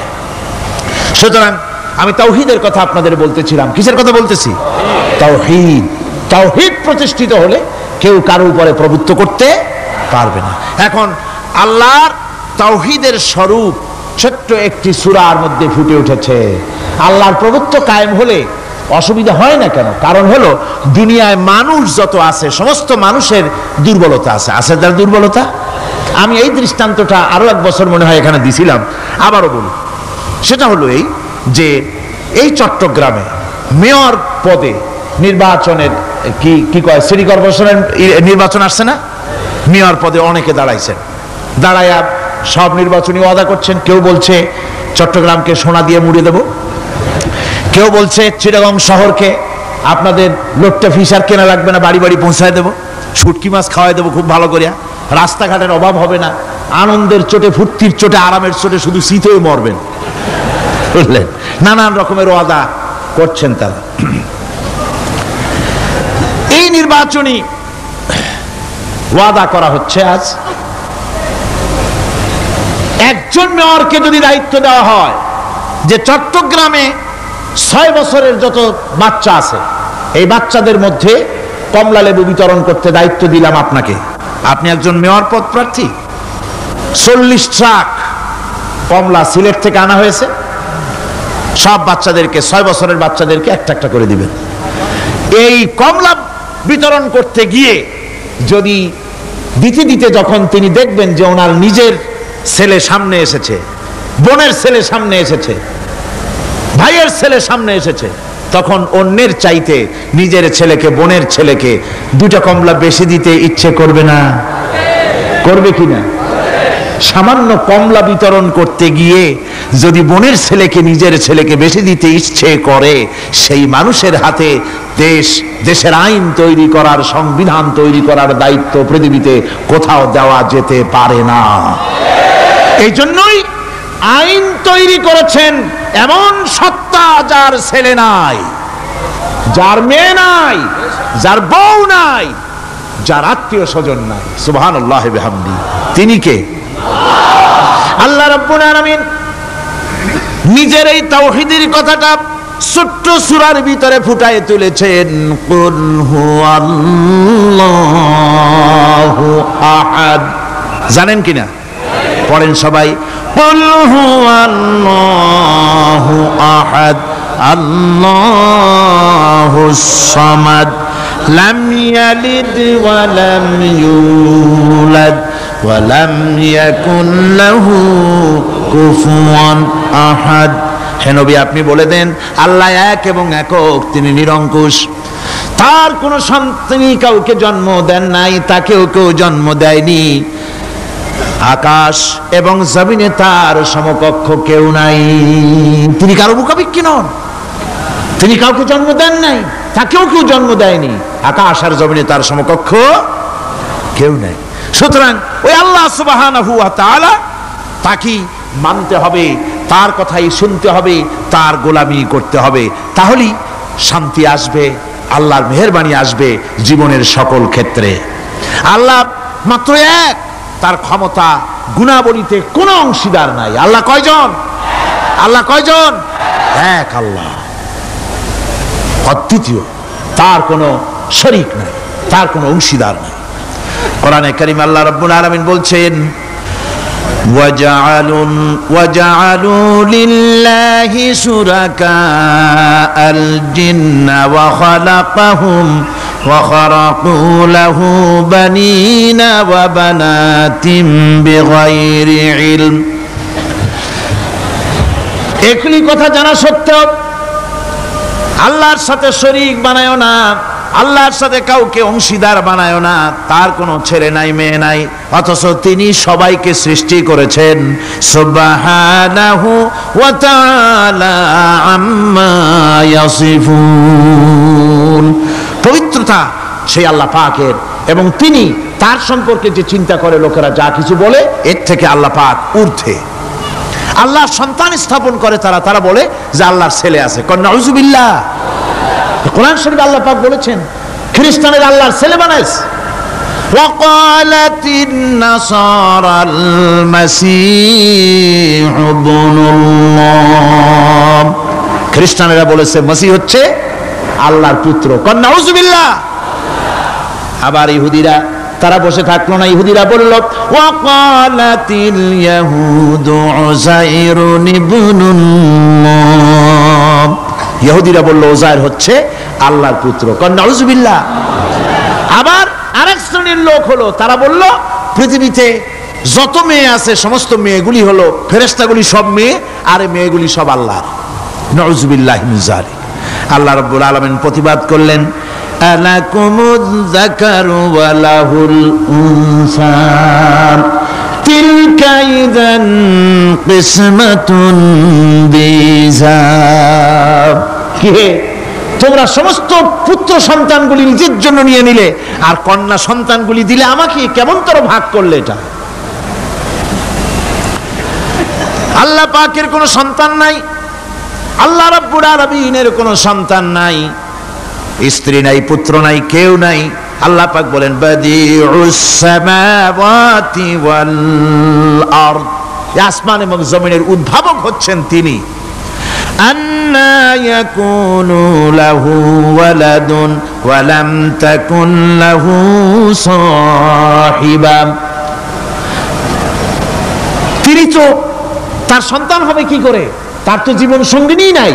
সুতরাং আমি তাওহীদের কথা আপনাদের বলতেছিলাম। কিসের কথা বলতেছি? তাওহীদ। তাওহীদ প্রতিষ্ঠিত হলে কেউ কারো উপরে প্রভুত্ব করতে পারবে না। এখন আল্লাহর তাওহীদের স্বরূপ ছোট্ট একটি সূরার মধ্যে ফুটে উঠেছে। আল্লাহর প্রভুত্ব কায়েম হলে অসুবিধা হয় না কেন? কারণ হলো দুনিয়ায় মানুষ যত আছে সমস্ত মানুষের দুর্বলতা আছে। আছে তার দুর্বলতা। আমি এই দৃষ্টান্তটা আরো এক বছর মনে হয় এখানে দিছিলাম, আবারও বলি। সেটা হলো এই যে এই চট্টগ্রামে মেয়র পদে নির্বাচনের কি কয় সিটি কর্পোরেশনের নির্বাচন আসছে না, মেয়র পদে অনেকে দাঁড়াইছেন। দাঁড়ায়া সব নির্বাচনী ওয়াদা করছেন। কেউ বলছে চট্টগ্রামকে সোনা দিয়ে মুড়ে দেব, কেউ বলছে চিটাগং শহরকে আপনাদের লোট্টা ফিশ আর কেনা লাগবে না, বাড়ি বাড়ি পৌঁছায় দেবো, শুটকি মাছ খাওয়াই দেবো খুব ভালো করে, রাস্তাঘাটের অভাব হবে না, আনন্দের চোটে ফুর্তির চোটে আরামের চোটে শুধু শীতেও মরবেন। বুঝলেন, নানান রকমের ওয়াদা করছেন তারা। এই নির্বাচনী ওয়াদা করা হচ্ছে। আজ একজন মেয়রকে যদি দায়িত্ব দেওয়া হয় যে চট্টগ্রামে 6 বছরের যত বাচ্চা আছে এই বাচ্চাদের মধ্যে কমলা লেবু বিতরণ করতে দায়িত্ব দিলাম আপনাকে, আপনি একজন মেয়র পদ প্রার্থী, 40 ট্রাক কমলা সিলেট থেকে আনা হয়েছে, সব বাচ্চাদেরকে 6 বছরের বাচ্চাদেরকে একটা একটা করে দিবেন। এই কমলা বিতরণ করতে গিয়ে যদি দিতে দিতে যখন তিনি দেখবেন যে ওনার নিজের ছেলে সামনে এসেছে, বোনের ছেলে সামনে এসেছে, ভাইয়ের ছেলে সামনে এসেছে, তখন অন্যের চাইতে নিজের ছেলেকে বোনের ছেলেকে 2টা কমলা বেশি দিতে ইচ্ছে করবে না? করবে কিনা? সামান্য কমলা বিতরণ করতে গিয়ে যদি বোনের ছেলেকে নিজের ছেলেকে বেশি দিতে ইচ্ছে করে, সেই মানুষের হাতে দেশের আইন তৈরি করার, সংবিধান তৈরি করার দায়িত্ব পৃথিবীতে কোথাও দেওয়া যেতে পারে না। এই জন্যই আইন তৈরি করেছেন এমন সত্তা যার ছেলে নাই, যার মেয়ে নাই, যার বউ নাই, যার আত্মীয় স্বজন নাই। সুবহানাল্লাহ বিহামদি। তিনি কে? আল্লাহ রাব্বুল আলামিন নিজের এই তাওহীদের কথাটা ছোট্ট সূরার ভিতরে ফুটায়ে তুলেছেন। কুল হুয়াল্লাহু আহাদ। জানেন কিনা? পড়েন সবাই। কুল হুয়াল্লাহু আহাদ আল্লাহুস সামাদ লাম ইয়ালিদ ওয়া লাম ইউলাদ ওয়া লাম ইয়াকুন লাহু কুফুয়ান আহাদ। হে নবী, আপনি বলে দেন আল্লাহ এক এবং একক, তিনি নিরঙ্কুশ, তার কোনো সন্তান কাউকে জন্ম দেন নাই, তাকেও কেউ জন্ম দেয়নি, আকাশ এবং জমিনে তার সমকক্ষ কেউ নাই। তিনি কারো মুখাপেক্ষী নন, তিনি কাউকে জন্ম দেন নাই, তাকেও কেউ জন্ম দেয়নি, আকাশ আর জমিনে তার সমকক্ষ কেউ নাই। সুতরাং ওই আল্লাহ সুবহানাহু ওয়া তাআলা তাকে মানতে হবে, তার কথাই শুনতে হবে, তার গোলামি করতে হবে, তাহলেই শান্তি আসবে, আল্লাহর মেহেরবানি আসবে জীবনের সকল ক্ষেত্রে। আল্লাহ মাত্র এক, তার ক্ষমতা গুণাবলীতে কোনো অংশীদার নাই। আল্লাহ কয়জন? আল্লাহ কয়জন? এক আল্লাহ, অদ্বিতীয়, তার কোনো শরীক নাই, তার কোনো অংশীদার নাই। কোরআনে কারীম আল্লাহ রাব্বুল আলামিন বলছেন وَجَعَلُوا لِلَّهِ شُرَكَاءَ الْجِنَّ وَخَلَقَهُمْ وَخَرَقُوا لَهُ بَنِينَ وَبَنَاتٍ بِغَيْرِ عِلْمٍ। একই কথা জানা সত্ত্বেও আল্লাহর সাথে শরীক বানায়ো না, আল্লাহর সাথে কাউকে অংশীদার বানায়ো না, তার কোনো ছেলে নাই, মেয়ে নাই, অথচ তিনি সবাইকে সৃষ্টি করেছেন। সুবহানাহু ওয়া তাআলা আম্মা ইয়াসিফুন। পবিত্রতা সেই আল্লাহ পাকের, এবং তিনি তার সম্পর্কে যে চিন্তা করে লোকেরা যা কিছু বলে, এর থেকে আল্লাহ পাক ঊর্ধ্বে। আল্লাহর সন্তান স্থাপন করে তারা বলে যে আল্লাহর ছেলে আছে। নাউযুবিল্লাহ। কোরআন শরীফে আল্লাহ পাক বলেছেন খ্রিস্টানের আল্লাহর ছেলে বানাইছে। ওয়াকালাতিন নাসারাল মাসীহ ইবনুল্লাহ। খ্রিস্টানেরা বলেছে মসিহ হচ্ছে আল্লাহর পুত্র। নাউযুবিল্লাহ। আবার ইহুদিরা তারা বসে থাকলো না, ইহুদিরা বলল ওয়াকালাতিল ইয়াহুদু উযাইরুন ইবনুল্লাহ, ইহুদিরা বলল উযাইর হচ্ছে আল্লাহর পুত্র। নাউযুবিল্লাহ। আবার আরেক শ্রেণীর লোক হলো, তারা বলল পৃথিবীতে যত মেয়ে আছে সমস্ত মেয়েগুলি হলো ফেরেশতাগুলি, সব মেয়ে, আর মেয়েগুলি সব আল্লাহর। নাউযুবিল্লাহি মিন যালিক। আল্লাহ রাব্বুল আলামিন প্রতিবাদ করলেন, আলাকুমুয যাকারু ওয়া লাহুল উনসা তিলকা ইযান কিসমাতুন বিজা। কি হে, তোমরা সমস্ত পুত্র সন্তানগুলি নিজের জন্য নিয়ে নিলে আর কন্যা সন্তানগুলি দিলে আমাকে, কেমন তোর ভাগ করলে এটা? আল্লাহ পাকের কোনো সন্তান নাই, আল্লাহ রাব্বুল আলামিনের কোনো সন্তান নাই, স্ত্রী নাই, পুত্র নাই, কেউ নাই। আল্লাহ পাক বলেন বাদিউস সামাওয়াতি ওয়াল আরদ, আসমান এবং জমিনের উদ্ভাবক হচ্ছেন তিনি। আন্না ইয়াকুনু লাহু ওয়ালাদুন ওয়া লাম তাকুন লাহু সাহিবা, তিনি তো, তার সন্তান হবে কি করে? তার তো জীবন সঙ্গিনী নাই,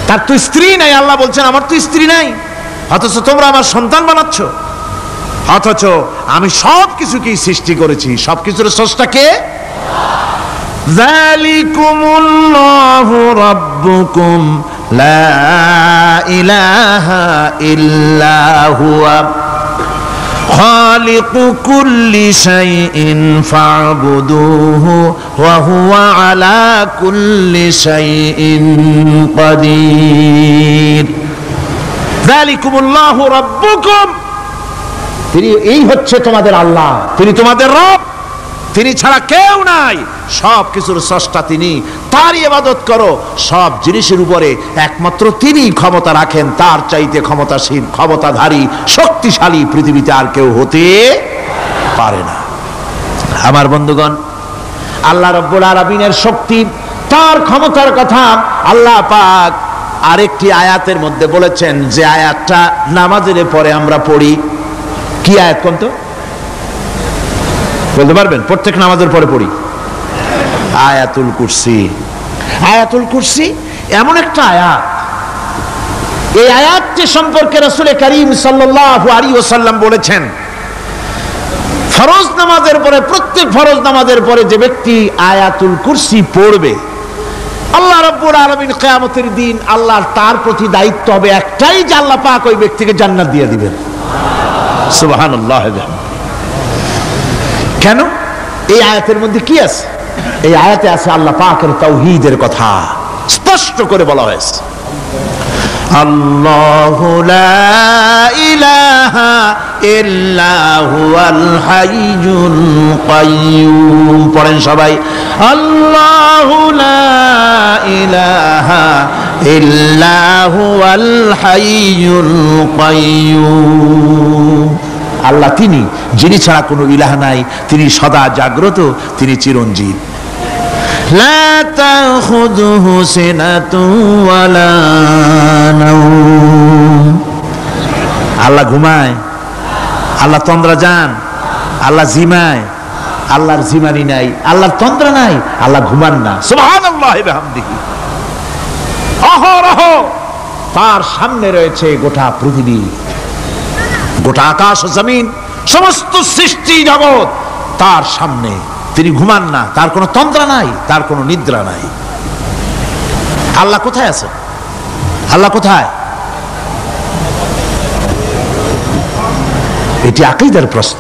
তার তো স্ত্রী নাই। আল্লাহ বলছেন আমার তো স্ত্রী নাই, অথচ তোমরা আমার সন্তান বানাচ্ছ। অথচ আমি সব কিছুকেই সৃষ্টি করেছি, সব কিছুর স্রষ্টা কে? যালিকুমুল্লাহু রাব্বুকুম লা ইলাহা ইল্লা হুয়া খালিকু কুল্লি শাইইন ফা'বুদুহু ওয়া হুয়া আলা কুল্লি শাইইন কাদির। যালিকুমুল্লাহু রাব্বুকুম, তিনি, এই হচ্ছে তোমাদের আল্লাহ, তিনি তোমাদের রব, তিনি ছাড়া কেউ নাই, সব কিছুর স্রষ্টা তিনি, তারই ইবাদত করো। সব জিনিসের উপরে একমাত্র তিনি ক্ষমতা রাখেন, তার চাইতে ক্ষমতাশীল, ক্ষমতাধারী, শক্তিশালী পৃথিবীতে আর কেউ হতে পারে না। আমার বন্ধুগণ, আল্লাহ রাব্বুল আলামিনের শক্তি, তার ক্ষমতার কথা আল্লাহ পাক আরেকটি আয়াতের মধ্যে বলেছেন, যে আয়াতটা নামাজের পরে আমরা পড়ি। কি আয়াত কোন তো? বলতে পারবেন? প্রত্যেক নামাজের পরে পড়ি আয়াতুল কুরসি। আয়াতুল কুরসি এমন একটা আয়াত, এই আয়াতটি সম্পর্কে রাসূল করিম সাল্লাল্লাহু আলাইহি ওয়াসাল্লাম বলেছেন, ফরজ নামাজের পরে, প্রত্যেক ফরজ নামাজের পরে যে ব্যক্তি আয়াতুল কুরসি পড়বে, আল্লাহ রাব্বুল আলামিন কিয়ামতের দিন আল্লাহর তার প্রতি দায়িত্ব হবে একটাই, যে আল্লাহ পাক ওই ব্যক্তিকে জান্নাত দিয়ে দিবেন। সুবহানাল্লাহ। কেন? এই আয়াতের মধ্যে কি আছে? এই আয়াতে আছে আল্লাহ পাকের তাওহীদের কথা স্পষ্ট করে বলা হয়েছে। আল্লাহু লা ইলাহা ইল্লা হুয়াল হাইয়ুল কাইয়্যুম। পড়েন সবাই, আল্লাহু লা ইলাহা ইল্লা হুয়াল হাইয়ুল কাইয়্যুম। আল্লাহ তিনি, যিনি ছাড়া কোনো ইলাহ নাই, তিনি সদা জাগ্রত, তিনি চিরঞ্জীব। লা তাখুযুহু সিনাতুন ওয়ালা নাওম। আল্লাহ ঘুমায়, আল্লাহ তন্দ্রা যান, আল্লাহ জিমায়, আল্লাহর জিমানি নাই, আল্লাহর তন্দ্রা নাই, আল্লাহ ঘুমান না। সুবহানাল্লাহি ওয়া বিহামদিহি। অহরহ তার সামনে রয়েছে গোটা পৃথিবী, গোটা আকাশ ও জমিন, সমস্ত সৃষ্টি জগৎ তার সামনে। তিনি ঘুমান না, তার কোনো তন্দ্রা নাই, তার কোনো নিদ্রা নাই। আল্লাহ কোথায় আছেন? আল্লাহ কোথায়? এটি আকীদার প্রশ্ন,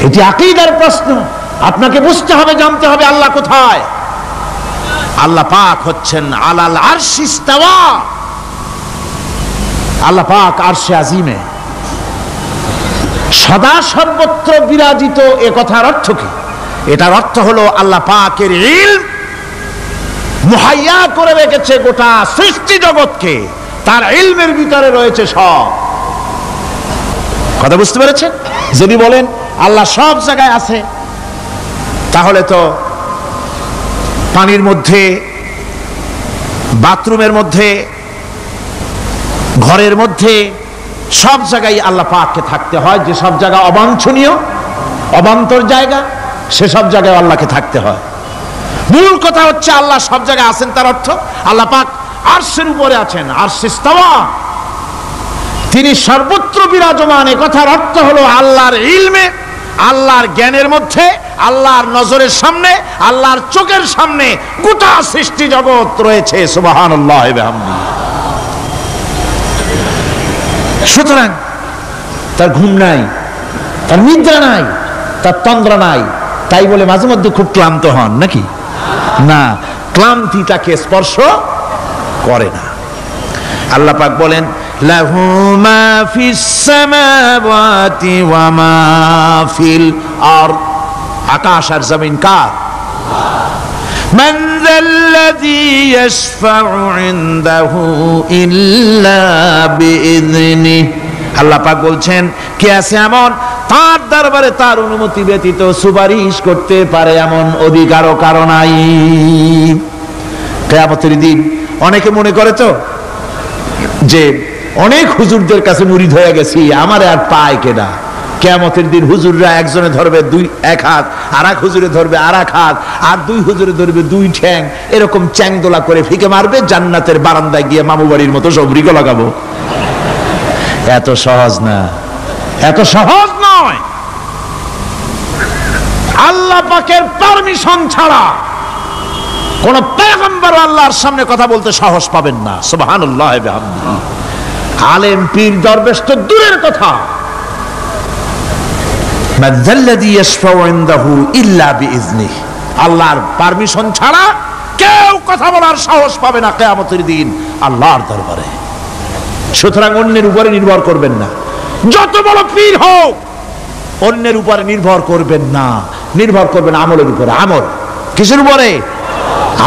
এটি আকীদার প্রশ্ন। আপনাকে বুঝতে হবে, জানতে হবে আল্লাহ কোথায়। আল্লাহ পাক হচ্ছেন আলাল আরশি ইস্তাওয়া, আল্লাহ পাক আরশে আজিমে সদা সর্বত্র বিরাজিত। এ কথার অর্থ কি? এটার অর্থ হলো আল্লাহ পাকের ইলম মুহাইয়া করে রেখেছে গোটা সৃষ্টি জগৎকে, তার ইলমের ভিতরে রয়েছে সব। কথা বুঝতে পেরেছেন? যদি বলেন আল্লাহ সব জায়গায় আছে, তাহলে তো পানির মধ্যে, বাথরুমের মধ্যে, ঘরের মধ্যে, সব জায়গায় আল্লাহ পাককে থাকতে হয়। যে সব জায়গা অবাঞ্ছনীয়, অবান্তর জায়গা, সেসব জায়গায় আল্লাহকে থাকতে হয়। মূল কথা হচ্ছে আল্লাহ সব জায়গায় আছেন, তার অর্থ আল্লাহ পাক আরশের উপরে আছেন। আরশে ইস্তাওয়া, তিনি সর্বত্র বিরাজমান। এই কথার অর্থ হলো আল্লাহর ইলমে, আল্লাহর জ্ঞানের মধ্যে, আল্লাহর নজরের সামনে, আল্লাহর চোখের সামনে গোটা সৃষ্টি জগৎ রয়েছে। সুবহানাল্লাহ ওয়া বিহামদিহি। সুতরাং তার ঘুম নাই, তার নিদ্রা নাই, তার তন্দ্রা নাই। তাই বলে মাঝে মধ্যে খুব ক্লান্ত হন নাকি? না, ক্লান্তি তাকে স্পর্শ করে না। আল্লাহ পাক বলেন, লাহু মা ফিস সামাওয়াতি ওয়া মা ফিল আরদ। আকাশ আর জমিন কার? মান যাল্লাযী ইয়াশফাউ ইনদাহু ইল্লা বিইযনিহি। আল্লাহ পাক বলছেন, কে আছে এমন তার দরবারে তার অনুমতি ব্যতীত সুপারিশ করতে পারে এমন অধিকারও কারো নাই। কিয়ামতের দিন অনেকে মনে করে তো যে অনেক হুজুরদের কাছে মুরিদ হয়ে গেছি, আমারে আর পায় কেনা। কিয়ামতের দিন হুজুররা একজনে ধরবে এক হাত, আর এক হুজুরে ধরবে আর এক হাত, আর দুই হুজুরে ধরবে দুই ঠ্যাং, এরকম চ্যাংদোলা করে ফিকে মারবে, জান্নাতের বারান্দায় গিয়ে মামু বাড়ির মতো সব রিগো লাগাবো। এত সহজ না, এত সহজ নয়। আল্লাহ পাকের পারমিশন ছাড়া কোন পয়গম্বর আল্লাহর সামনে কথা বলতে সাহস পাবেন না। সুবহানাল্লাহ ওয়া বিহামদিহি। আলেম পীর দরবেশ তো দূরের কথা, মান যাল্লাযী ইয়াশফাউ ইনদাহু ইল্লা বিইযনিহি। আল্লাহর পারমিশন ছাড়া কেউ কথা বলার সাহস পাবে না কিয়ামতের দিন আল্লাহর দরবারে। সুতরাং অন্যের উপরে নির্ভর করবেন না, যত বড় পীর হোক অন্যের উপরে নির্ভর করবেন না। নির্ভর করবেন আমলের উপরে। আমল কিসের উপরে?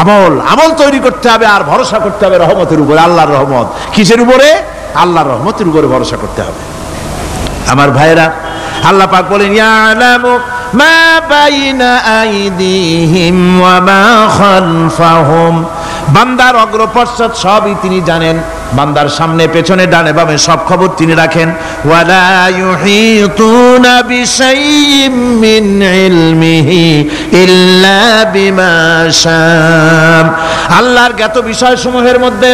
আমল। আমল তৈরি করতে হবে আর ভরসা করতে হবে রহমতের উপরে, আল্লাহর রহমত। কিসের উপরে? আল্লাহর রহমতের উপরে ভরসা করতে হবে। আমার ভাইরা, আল্লাহ পাক বলেন, ইয়ালামু মা বাইনা আইদিহিম ওয়া মা খালফাহুম। বান্দার অগ্রপশ্চাৎ সবই তিনি জানেন। বান্দার সামনে পেছনে ডানে বামে সব খবর তিনি রাখেন। ওয়ালা ইউহিতুনা বিশাইইম মিন ইলমিহি ইল্লা বিমা শাআ। আল্লাহর জ্ঞাত বিষয়সমূহের মধ্যে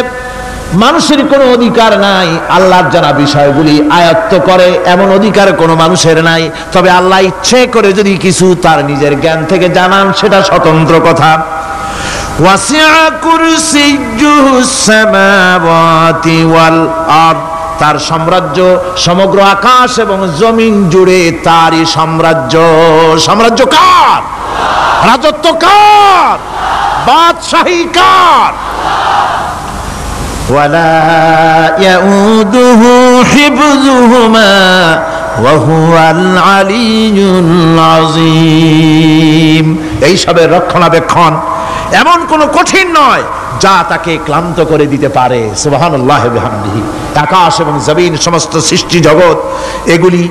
মানুষের কোনো অধিকার নাই আল্লাহর জানা বিষয়গুলি আয়ত্ত করে, এমন অধিকার কোনো মানুষের নাই। তবে আল্লাহ ইচ্ছে করে যদি কিছু তার নিজের জ্ঞান থেকে জানান, সেটা স্বতন্ত্র কথা। ওয়াসিআ কুরসিয়্যুহুস সামাওয়াতি ওয়াল আরদ। তার সাম্রাজ্য সমগ্র আকাশ এবং জমিন জুড়ে তারই সাম্রাজ্য। সাম্রাজ্য কার? রাজত্ব কার? বাদশাহী কার? ওয়ালা ইয়াউদুহু হিফযুহুমা ওয়া হুয়াল আলিয়্যুল আযীম। এই সবের রক্ষণাবেক্ষণ এমন কোন কঠিন নয় যা তাকে ক্লান্ত করে দিতে পারে। সুবহানাল্লাহ ওয়া বিহামদিহি। আকাশ এবং জমিন, সমস্ত সৃষ্টি জগৎ, এগুলি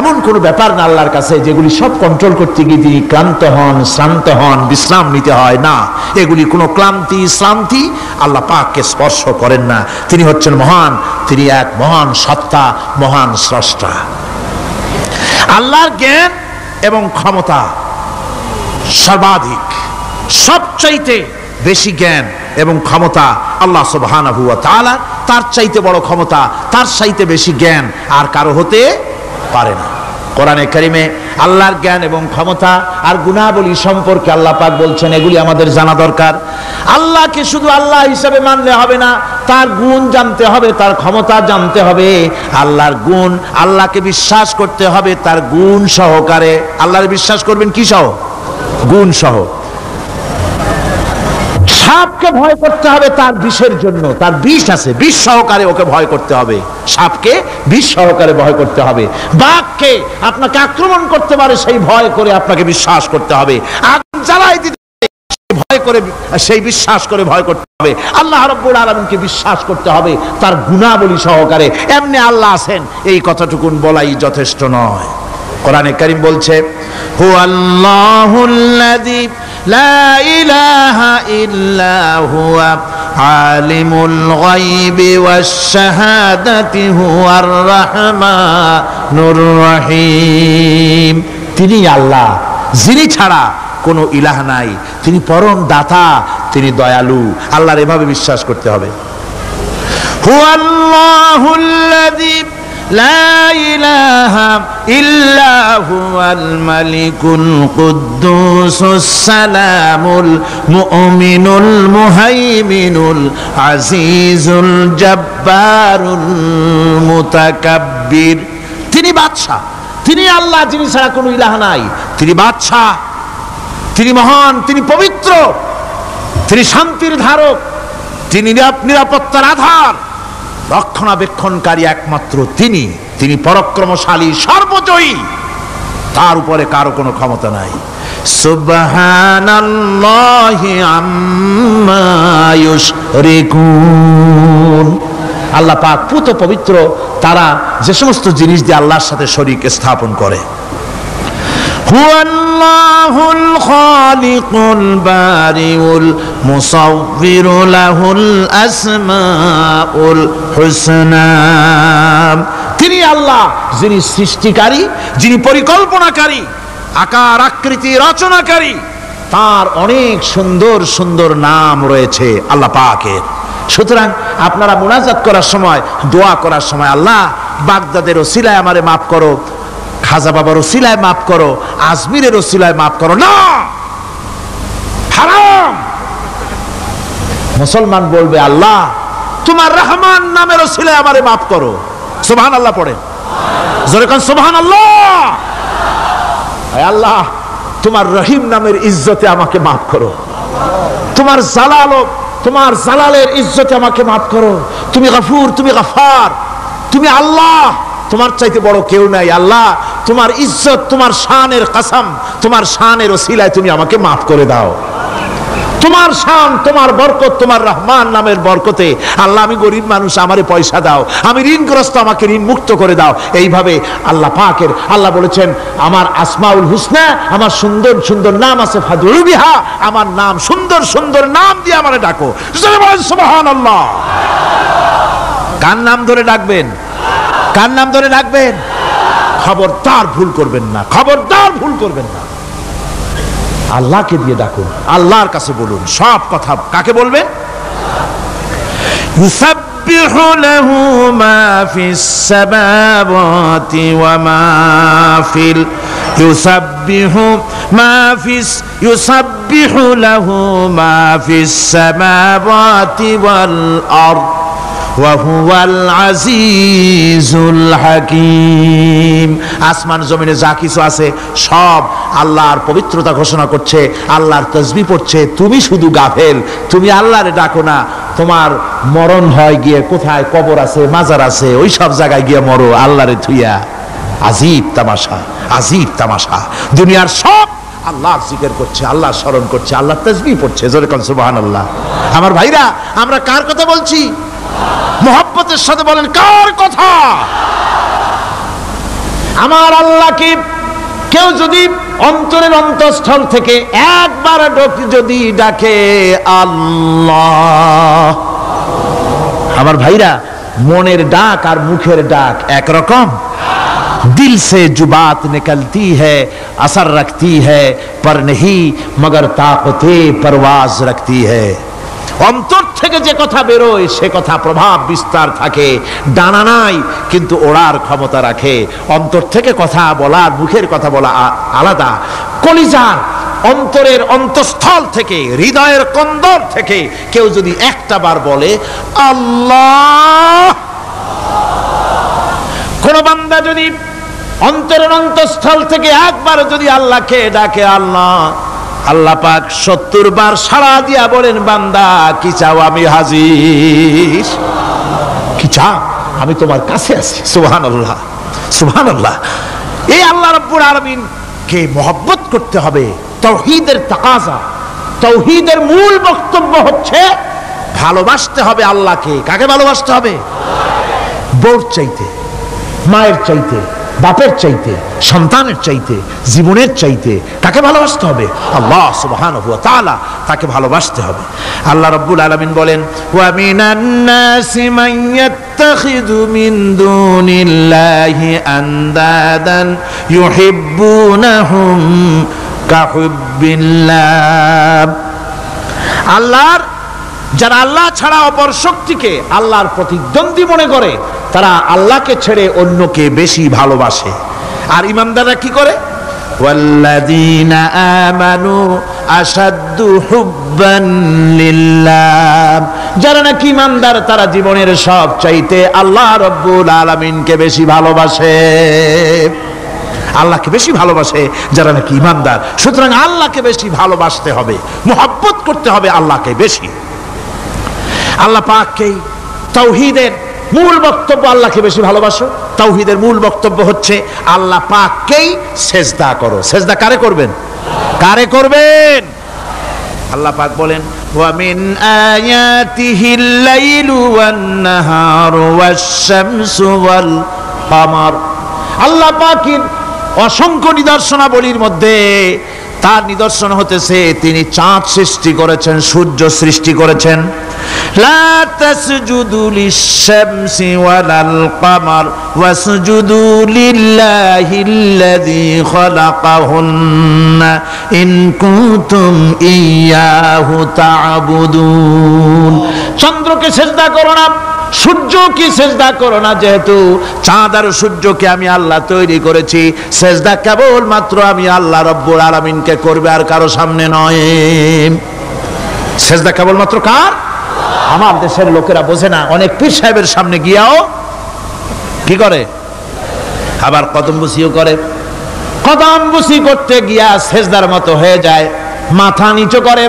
এমন কোন ব্যাপার না আল্লাহর কাছে যেগুলি সব কন্ট্রোল করতে গিয়ে তিনি ক্লান্ত হন, শ্রান্ত হন, বিশ্রাম নিতে হয় না। এগুলি কোনো ক্লান্তি শ্রান্তি আল্লাহ পাককে স্পর্শ করেন না। তিনি হচ্ছেন মহান, তিনি এক মহান সত্তা, মহান স্রষ্টা। আল্লাহর জ্ঞান এবং ক্ষমতা সর্বাধিক, সবচাইতে বেশি জ্ঞান এবং ক্ষমতা আল্লাহ সুবহানাহু ওয়া তাআলা। তার চাইতে বড় ক্ষমতা, তার চাইতে বেশি জ্ঞান আর কারো হতে পারে না। কোরআনে কারিমে আল্লাহর জ্ঞান এবং ক্ষমতা আর গুণাবলী সম্পর্কে আল্লাহ পাক বলছেন, এগুলি আমাদের জানা দরকার। আল্লাহকে শুধু আল্লাহ হিসাবে মানলে হবে না, তার গুণ জানতে হবে, তার ক্ষমতা জানতে হবে। আল্লাহর গুণ, আল্লাহকে বিশ্বাস করতে হবে তার গুণ সহকারে। আল্লাহর বিশ্বাস করবেন কি সহ? গুণ সহ। সাপকে ভয় করতে হবে তার বিষের জন্য, তার বিষ আছে, বিষ সহকারে ওকে ভয় করতে হবে। সাপকে বিষ সহকারে ভয় করতে হবে। বাঘকে আপনাকে আক্রমণ করতে পারে সেই ভয় করে আপনাকে বিশ্বাস করতে হবে। আগুন জ্বালাই দিতে ভয় করে, সেই বিশ্বাস করে ভয় করতে হবে। আল্লাহ রাব্বুল আলামিনকে বিশ্বাস করতে হবে তার গুণাবলী সহকারে। এমনি আল্লাহ আছেন এই কথাটুকুন বলাই যথেষ্ট নয়। কোরআনে কারীম বলছে, হুয়াল্লাহুল্লাযী লা ইলাহা ইল্লা হুয়া আলিমুল গায়বি ওয়াশ শাহাদাতি হুয়ার রাহমানুর রহিম। তিনি আল্লাহ, যিনি ছাড়া কোনো ইলাহ নাই, তিনি পরম দাতা, তিনি দয়ালু। আল্লাহর এভাবে বিশ্বাস করতে হবে। হুয়াল্লাহুল্লাযী লা ইলাহা ইল্লা হুয়াল মালিকুল কুদ্দুসুস সালামুল মুমিনুল মুহাইমিনুল আজিজুল জব্বারুল মুতাকাব্বির। তিনি বাদশা, তিনি আল্লাহ, যিনি ছাড়া কোনো ইলাহ নাই। তিনি বাদশা, তিনি মহান, তিনি পবিত্র, তিনি শান্তির ধারক, তিনি নিরাপত্তার আধার, রক্ষণাবেক্ষণকারী একমাত্র তিনি। তিনি পরাক্রমশালী, সর্বজয়ী, তার উপরে কারো কোনো ক্ষমতা নাই। সুবহানাল্লাহি আম্মা ইউশরিকুন। আল্লাহ পাক পুত পবিত্র তারা যে সমস্ত জিনিস দিয়ে আল্লাহর সাথে শরীক স্থাপন করে। হুয়াল্লাহুল খালিকুল বারিউল মুসাউবিরু লাহুল আসমাউল হুসনা। তিনি আল্লাহ, যিনি সৃষ্টিকারী, যিনি পরিকল্পনাকারী, আকার আকৃতি রচনাকারী। তার অনেক সুন্দর সুন্দর নাম রয়েছে আল্লাহ পাকের। সুতরাং আপনারা মুনাজাত করার সময়, দোয়া করার সময়, আল্লাহ বাগদাদের ওসিলায় আমারে মাফ করো, খাজা বাবার ওসিলায় মাফ করো, আজমিরের ওসিলায় মাফ করো না, হারাম। মুসলমান বলবে আল্লাহ তোমার রহমান নামের ওসিলায় আমারে মাফ করো। সুবহানাল্লাহ পড়েন, জোরে কোন সুবহানাল্লাহ। আল্লাহ তোমার রহিম নামের ইজ্জতে আমাকে মাফ করো, তোমার জালালের ইজ্জতে আমাকে মাফ করো। তুমি গফুর, তুমি গফার, তুমি আল্লাহ, তোমার চাইতে বড় কেউ নাই। আল্লাহ তোমার ইজ্জত, তোমার শানের কসম, তোমার শানের ওসিলায় তুমি আমাকে মাফ করে দাও। তোমার শান, তোমার বরকত, তোমার রহমান নামের বরকতে আল্লাহ আমি গরিব মানুষ, আমারে পয়সা দাও, আমি ঋণগ্রস্ত, আমাকে ঋণ মুক্ত করে দাও। এইভাবে আল্লাহ পাকের, আল্লাহ বলেছেন আমার আসমাউল হুসনা, আমার সুন্দর সুন্দর নাম আছে, ফাদউহু বিহা, আমার নাম সুন্দর সুন্দর নাম দিয়ে আমারে ডাকো। সুবহানাল্লাহ। কার নাম ধরে ডাকবেন? কার নাম ধরে ডাকবেন? খবরদার ভুল করবেন না, খবরদার ভুল করবেন না। আল্লাহকে দিয়ে ডাকুন, আল্লাহর কাছে বলুন সব কথা। কাকে বলবেন? ইউসাব্বিহু লাহু মা ফিস সামাওয়াতি ওয়া মা ফিল ইউসাব্বিহু লাহু মা ফিস সামাওয়াতি ওয়াল আরদ ওয়া হুয়াল আজিজুল হাকীম। আসমান জমিনে যা কিছু আছে সব আল্লাহর পবিত্রতা ঘোষণা করছে, আল্লাহর তাসবিহ পড়ছে। তুমি শুধু গাফেল, তুমি আল্লাহরে ডাকো না। তোমার মরণ হয় গিয়ে কোথায় কবর আছে, মাজার আছে, ওই সব জায়গায় গিয়ে মরো আল্লাহরে থুইয়া। আজীব তামাশা, আজীব তামাশা। দুনিয়ার সব আল্লাহর জিকির করছে, আল্লাহর স্মরণ করছে, আল্লাহর তাসবিহ পড়ছে। জোরে কোন সুবহানাল্লাহ। আমার ভাইরা, আমরা কার কথা বলছি? মোহাব্বতের সাথে বলেন কার কথা? আমার আল্লাহকে কেউ যদি অন্তরের অন্তঃস্থল থেকে একবার যদি ডাকে আল্লাহ, আমার ভাইরা, মনের ডাক আর মুখের ডাক একরকম। दिल से जो बात निकलती है असर रखती है पर नहीं मगर ताकते परवाज रखती है। অন্তর থেকে যে কথা বেরোয় সে কথা প্রভাব বিস্তার থাকে, ডানা নাই কিন্তু ওড়ার ক্ষমতা রাখে। অন্তর থেকে কথা বলা, মুখের কথা বলা আলাদা। কলিজার অন্তরের অন্তঃস্থল থেকে, হৃদয়ের কন্দর থেকে কেউ যদি একটা বার বলে আল্লাহ, কোন বান্দা যদি অন্তরের অন্তঃস্থল থেকে একবার যদি আল্লাহকে ডাকে আল্লাহ, আল্লাহ পাক 70 বার সাড়া দিয়া বলেন বান্দা কি চাও, আমি হাজির। কি চাও? আমি তোমার কাছে আছি। সুবহানাল্লাহ, সুবহানাল্লাহ। এই আল্লাহ রাব্বুল আলামিন কে মহব্বত করতে হবে। তাওহীদের তাকাজা, তাওহীদের মূল বক্তব্য হচ্ছে ভালোবাসতে হবে আল্লাহকে। কাকে ভালোবাসতে হবে? বউর চাইতে, মায়ের চাইতে, বাপের চাইতে, সন্তানের চাইতে, জীবনের চাইতে কাকে ভালোবাসতে হবে? আল্লাহ সুবহানাহু ওয়া তাআলা, তাকে ভালোবাসতে হবে। আল্লাহ রাব্বুল আলামিন বলেন, ওয়া মিনান নাসি মান ইয়াত্তাখিযু মিন দুনিল্লাহি আনদাদান ইউহিব্বুনাহুম কাহুব্বিল্লাহ। আল্লাহর যারা আল্লাহ ছাড়া অপর শক্তিকে আল্লাহর প্রতিদ্বন্দ্বী মনে করে, তারা আল্লাহকে ছেড়ে অন্যকে বেশি ভালোবাসে। আর ইমানদাররা কি করে? ওয়াল্লাযীনা আমানু আশাদ্দু হুব্বান লিল্লাহ। যারা নাকি ইমানদার তারা জীবনের সব চাইতে আল্লাহ রাব্বুল আলামিনকে বেশি ভালোবাসে, আল্লাহকে বেশি ভালোবাসে যারা নাকি ইমানদার। সুতরাং আল্লাহকে বেশি ভালোবাসতে হবে, মুহাব্বত করতে হবে আল্লাহকে বেশি। আল্লাহ পাককেই তাওহীদের মূল বক্তব্য, আল্লাহকে বেশি ভালোবাসো। তাওহীদের মূল বক্তব্য হচ্ছে আল্লাহ পাককেই সেজদা করো। সেজদা কারে করবেন? কারে করবেন? আল্লাহ পাক বলেন, ওয়া মিন আয়াতিহিল লাইলু ওয়ান নাহারু ওয়াশ-শামসু ওয়াল কামার। আল্লাহ পাকের অসংখ্য নিদর্শনাবলীর মধ্যে তার নিদর্শন হতেছে তিনি চাঁদ সৃষ্টি করেছেন, সূর্য সৃষ্টি করেছেন। লা তাসজুদু লিশ-শামসি ওয়ালাল কামার ওয়াসজুদু লিল্লাহিল্লাযী খালাকাহুন্না ইন কুনতুম ইয়্যাহু তা'বুদুন। চন্দ্রকে সিজদা করো না, সূর্যকে সিজদা করো না, যেহেতু চাঁদ আর সূর্যকে আমি আল্লাহ তৈরি করেছি। সিজদা কেবলমাত্র আমি আল্লাহ রাব্বুল আলামিনকে করবে, আর কারো সামনে নয়। সিজদা কেবলমাত্র কার? আমার দেশের লোকেরা বোঝে না, অনেক পীর সাহেবের সামনে গিয়াও কি করে? আবার কদম বুসিও করে। কদম বুসি করতে গিয়া সিজদার মতো হয়ে যায়, মাথা নিচু করে।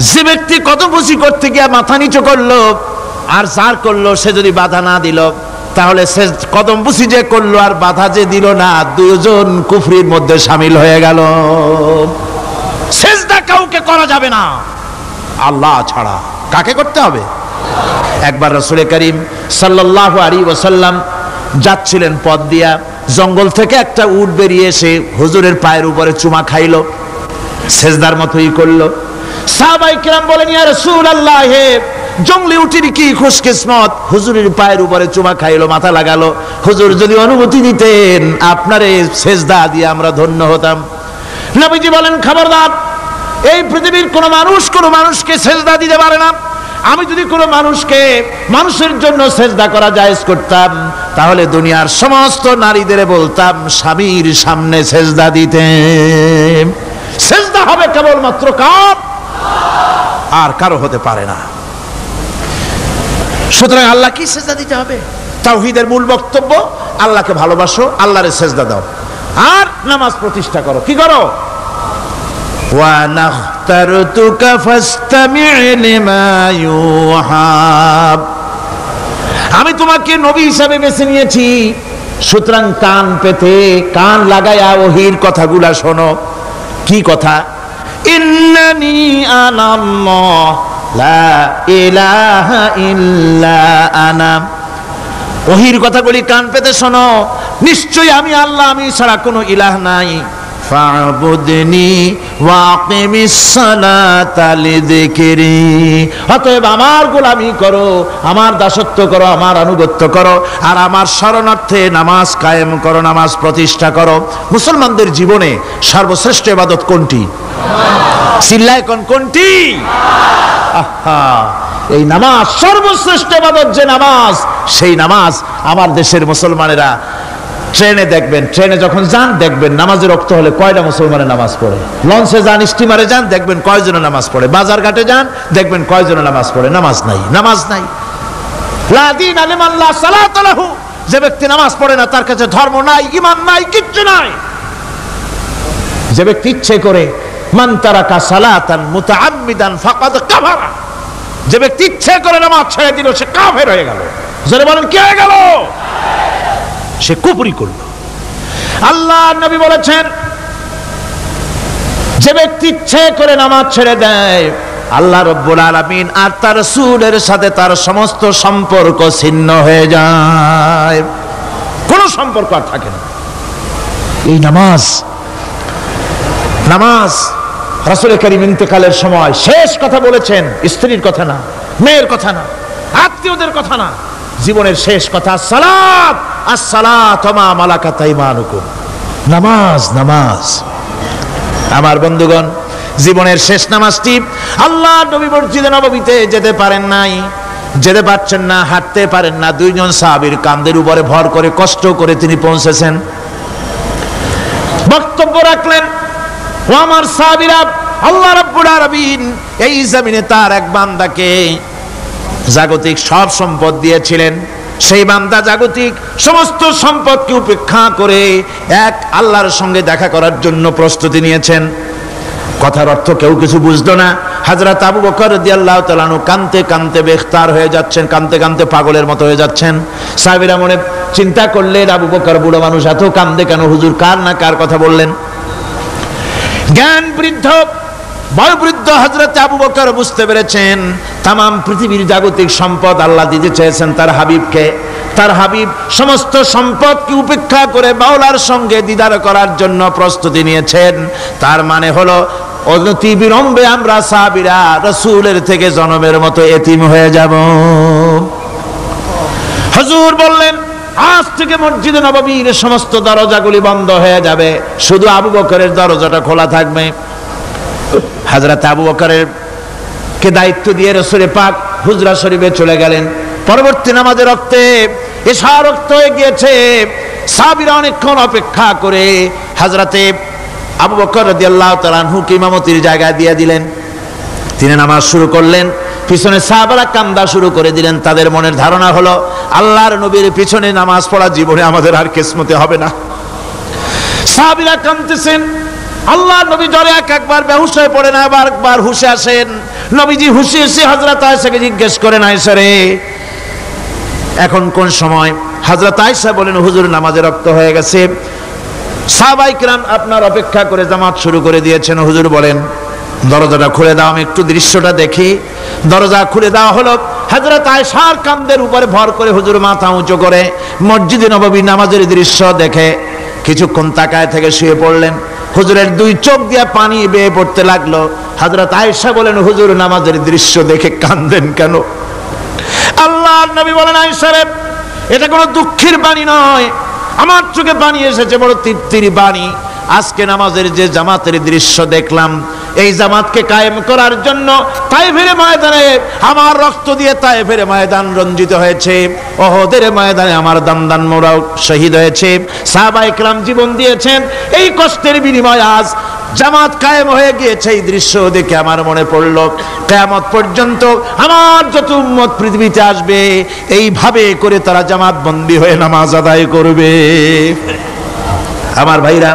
যে ব্যক্তি কদম বুসি করতে গিয়া মাথা নিচু করলো আর যার করলো সে যদি বাধা না দিল, তাহলে সে কদম বুসি যে করলো আর বাধা যে দিল না, দুজন কুফরির মধ্যে শামিল হয়ে গেল। সিজদা কাউকে করা যাবে না আল্লাহ ছাড়া। কাকে করতে হবে? একবার রাসূল করিম সাল্লাল্লাহু আলাইহি ওয়াসাল্লাম যাচ্ছিলেন পথ দিয়া, জঙ্গল থেকে একটা উট বেরিয়ে এসে হুজুরের পায়ের উপরে চুমা খাইলো, সিজদার মতোই করলো। সাহাবায়ে কেরাম বলেন, ইয়া রাসূলুল্লাহ, হে জঙ্গলি উটের কি খুশকিসমত, হুজুরের পায়ের উপরে চুমা খাইলো, মাথা লাগালো। হুজুর যদি অনুমতি দিতেন আপনার এই সিজদা দিয়ে আমরা ধন্য হতাম। নবীজি বলেন, খবরদার, এই পৃথিবীর কোন মানুষ কোন মানুষকে সিজদা দিতে পারে না। আমি যদি কোনো মানুষকে মানুষের জন্য সিজদা করা জায়েজ করতাম, তাহলে দুনিয়ার সমস্ত নারীদের বলতাম স্বামীর সামনে সিজদা দিতে। সিজদা হবে কেবলমাত্র কার? আর কারো হতে পারে না। সুতরাং আল্লাহ কি সিজদা দিতে হবে? তাওহীদের মূল বক্তব্য আল্লাহকে ভালোবাসো, আল্লাহরে সিজদা দাও, আর নামাজ প্রতিষ্ঠা করো। কি করো? ওয়া নাখতারতুকা ফাসতামি' লিমা ইউহা। আমি তোমাকে নবী হিসাবে বেছে নিয়েছি, সুতরাং কান পেতে কান লাগায়া ওহীর কথাগুলা শোনো। কি কথা? ইন্নানি আনাল্লাহ লা ইলাহা ইল্লা আনা। ওহীর কথাগুলি কান পেতে শোনো, নিশ্চয়ই আমি আল্লাহ, আমি ছাড়া কোনো ইলাহ নাই। ফা'বুদনি ওয়াকিমিস সালাতা লিযিকরি। অতএব আমার গোলামি করো, আমার দাসত্ব করো, আমার আনুগত্য করো, আর আমার শরণার্থে নামাজ কায়েম করো, নামাজ প্রতিষ্ঠা করো। মুসলমানদের জীবনে সর্বশ্রেষ্ঠ ইবাদত কোনটি? চিল্লায় কোন কোনটি? আহা, এই নামাজ সর্বশ্রেষ্ঠ ইবাদত। যে নামাজ, সেই নামাজ আমার দেশের মুসলমানেরা ট্রেনে দেখবেন, ট্রেনে যখন যান দেখবেন নামাজের রক্ত হলে কয়টা মুসলমানের নামাজ পড়ে। লঞ্চে যান, স্টিমারে যান, দেখবেন কয়জনের নামাজ পড়ে। বাজার ঘাটে যান, দেখবেন কয়জনের নামাজ পড়ে। নামাজ নাই, নামাজ নাই। লা দীনা লিমান লা সালাতা লাহু। যে ব্যক্তি নামাজ পড়ে না তার কাছে ধর্ম নাই, ঈমান নাই, কিচ্ছু নাই। যে ব্যক্তি ইচ্ছে করে মান তারাকা সালাতান মুতাআম্মিদান ফাকাদ কাফারা, যে ব্যক্তি ইচ্ছে করে নামাজ ছেড়ে দিল সে কাফের হয়ে গেল। যারা বলেন কি হয়ে গেল? সে কুফরি করল। আল্লাহ নবী বলেছেন, যে ব্যক্তি ইচ্ছে করে নামাজ ছেড়ে দেয়, আল্লাহ রাব্বুল আলামিন আর তার রাসূলের সাথে তার সমস্ত সম্পর্ক ছিন্ন হয়ে যায়। কোন সম্পর্ক আর থাকে না। এই নামাজ রাসূল করিম ইন্তেকালের সময় শেষ কথা বলেছেন, স্ত্রীর কথা না, মেয়ের কথা না, আত্মীয়দের কথা না, জীবনের শেষ কথা সালাত আসসালাতু মা মালাকাত আইমানুকুম, নামাজ। আমার বন্ধুগণ, জীবনের শেষ নামাজটি আল্লাহ নবী মসজিদে নববীতে যেতে পারেন নাই, যেতে পারছেন না, হাঁটতে পারেন না, দুইজন সাহাবীর কাঁধের উপরে ভর করে কষ্ট করে তিনি পৌঁছেছেন, বক্তব্য রাখলেন, ও আমার সাহাবীরা, আল্লাহ রাব্বুল আলামিন এই জমিনে তার এক বান্দাকে জাগতিক সব সম্পদ দিয়েছিলেন, সেই বান্দা জাগতিক সমস্ত সম্পদকে উপেক্ষা করে এক আল্লাহর সঙ্গে দেখা করার জন্য প্রস্তুতি নিয়েছেন। কথার অর্থ কেউ কিছু বুঝলো না। হযরত আবু বকর রাদিয়াল্লাহু তাআলা আনহু কাঁদতে কাঁদতে বেখতার হয়ে যাচ্ছেন, কাঁদতে কাঁদতে পাগলের মতো হয়ে যাচ্ছেন। সাহাবীরা মনে চিন্তা করলেন, আবু বকর বুড়ো মানুষ, এত কাঁদে কেন? হুজুর কার না কার কথা বললেন? জ্ঞান বৃদ্ধ বয়োবৃদ্ধ হযরত আবু বকর বুঝতে পেরেছেন তামাম পৃথিবীর জাগতিক সম্পদ আল্লাহ দিতে চেয়েছেন তার হাবিবকে। তার হাবিব সমস্ত সম্পদকে উপেক্ষা করে মাওলার সঙ্গে দিদার করার জন্য প্রস্তুতি নিয়েছেন। তার মানে হলো অনতি বিলম্বে আমরা সাহাবীরা রাসূলের থেকে জনমের মতো এতিম হয়ে যাব। হুজুর বললেন, আজ থেকে মসজিদে নববীর সমস্ত দরজাগুলি বন্ধ হয়ে যাবে, শুধু আবু বকরের দরজাটা খোলা থাকবে। হযরত আবু বকরের কে দায়িত্ব দিয়ে রাসূল পাক হুজরা শরীফে চলে গেলেন। পরবর্তী নামাজে রক্তে এশা রক্ত হয়ে গিয়েছে। সাহাবীরা অনেকক্ষণ অপেক্ষা করে হযরতে আবু বকর রাদিয়াল্লাহু তাআলা আনহুকে ইমামতির জায়গায় দিয়ে দিলেন। তিনি নামাজ শুরু করলেন, পিছনে সাহাবারা কান্দা শুরু করে দিলেন। তাদের মনের ধারণা হলো আল্লাহর নবীর পিছনে নামাজ পড়া জীবনে আমাদের আর কিসমতে হবে না। সাহাবীরা কাঁদতেছেন, আল্লাহর নবী জ্বরে একবার বেহুশ হয়ে পড়েন, আবার একবার হুশে আসেন। নবীজি হুশে এসে হযরত আয়েশাকে জিজ্ঞেস করেন, আয়েশা রে, এখন কোন সময়? হযরত আয়েশা বলেন, হুজুর নামাজে রক্ত হয়ে গেছে, সাহাবায়ে কিরাম আপনার অপেক্ষা করে জামাত শুরু করে দিয়েছেন। হুজুর বলেন, দরজাটা খুলে দাও, আমি একটু দৃশ্যটা দেখি। দরজা খুলে দেওয়া হলো। হযরত আয়েশার কাঁধের উপরে ভর করে হুজুর মাথা উঁচু করে মসজিদে নববী নামাজের দৃশ্য দেখে কিছুক্ষণ তাকায় থেকে শুয়ে পড়লেন। হুজুরের দুই চোখ দিয়ে পানি বেয়ে পড়তে লাগলো। হযরত আয়েশা বলেন, হুজুর নামাজের দৃশ্য দেখে কাঁদেন কেন? আল্লাহর নবী বলেন, আয়েশা রে, এটা কোনো দুঃখের বাণী নয়, আমার চোখে পানি এসেছে বড় তৃপ্তির বাণী। আজকে নামাজের যে জামাতের দৃশ্য দেখলাম, এই জামাতকে কায়েম করার জন্য তায়েফের ময়দানে আমার রক্ত দিয়ে তায়েফের ময়দান রঞ্জিত হয়েছে, ওহদের ময়দানে আমার দান্দান মোরাও শহীদ হয়েছে, সাহাবায়ে কিরাম জীবন দিয়েছেন। এই কষ্টের বিনিময়ে আজ জামাত কায়েম হয়ে গিয়েছে। এই দৃশ্য দেখে আমার মনে পড়ল, কিয়ামত পর্যন্ত আমার যত উম্মত পৃথিবীতে আসবে, এইভাবে করে তারা জামাত বন্দী হয়ে নামাজ আদায় করবে। আমার ভাইরা,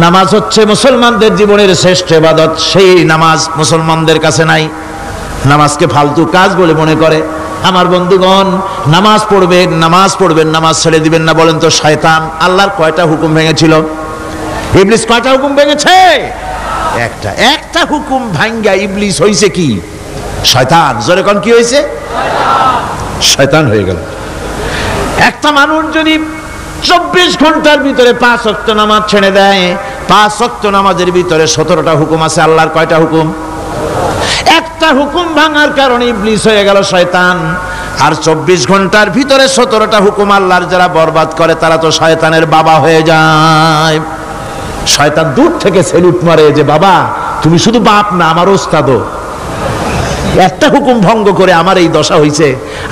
নামাজ হচ্ছে মুসলমানদের জীবনের শ্রেষ্ঠ ইবাদত। সেই নামাজ মুসলমানদের কাছে নাই, নামাজকে ফালতু কাজ বলে মনে করে। আমার বন্ধুগণ, নামাজ পড়বেন, নামাজ পড়বেন, নামাজ ছেড়ে দিবেন না। বলেন তো, শয়তান আল্লাহর কয়টা হুকুম ভেঙেছিল? ইবলিস কয়টা হুকুম ভেঙেছে? একটা হুকুম ভাঙ্গা ইবলিস হইছে কি? শয়তান। জোরে কোন কি হয়েছে? শয়তান হয়ে গেল। একটা মানুষ যদি 24 ঘন্টার ভিতরে 5 ওয়াক্ত নামাজ ছেড়ে দেয়, 5 ওয়াক্ত নামাজের ভিতরে 17টা হুকুম আছে। আল্লাহর কয়টা হুকুম? একটা হুকুম ভাঙার কারণে ইবলিস হয়ে গেল শয়তান। আর 24 ঘন্টার ভিতরে 17টা হুকুম আল্লাহর যারা বরবাদ করে, তারা তো শয়তানের বাবা হয়ে যায়। শয়তান দূর থেকে সেলুট মারে যে, বাবা তুমি শুধু বাপ না, আমার ওস্তাদও। একটা হুকুম ভঙ্গ করে আমার এই দশা হইছে,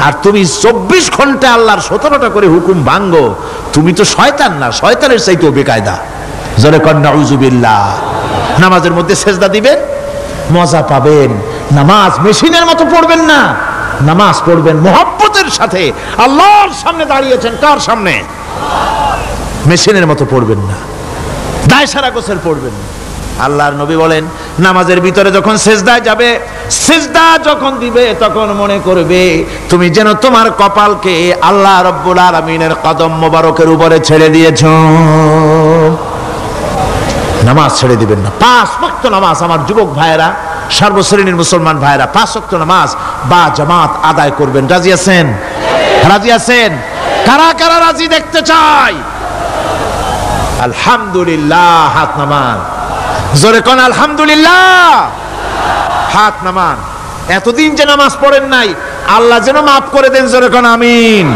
আর তুমি 24 ঘন্টা আল্লাহর 17টা করে হুকুম ভাঙ্গো, তুমি তো শয়তান না, শয়তানের চাইতেও বেকায়দা। জোরে কর নাউযুবিল্লাহ। নামাজের মধ্যে সেজদা দিবেন, মজা পাবেন। নামাজ মেশিনের মতো পড়বেন না, নামাজ পড়বেন মুহাব্বতের সাথে। আল্লাহর সামনে দাঁড়িয়েছেন, কার সামনে? মেশিনের মতো পড়বেন না, দায় সারা গোছের পড়বেন। আল্লাহর নবী বলেন, নামাজের ভিতরে যখন সেজদায় যাবে, সেজদা যখন দিবে, তখন মনে করবে তুমি যেন তোমার কপালকে আল্লাহ রাব্বুল আলামিনের কদম মোবারকের উপরে ছেড়ে দিয়েছো। নামাজ ছেড়ে দিবেন না। 5 ওয়াক্ত নামাজ আমার যুবক ভাইয়েরা, সর্বশ্রেণীর মুসলমান ভাইয়েরা 5 ওয়াক্ত নামাজ বা জামাত আদায় করবেন। রাজি আছেন? রাজি আছেন? কারা কারা রাজি দেখতে চাই? আলহামদুলিল্লাহ, হাত নামান। জোরে কোন আলহামদুলিল্লাহ, হাত নামান। এতদিন যে নামাজ পড়েন নাই, আল্লাহ যেন মাফ করে দেন। জোরে কোন আমিন।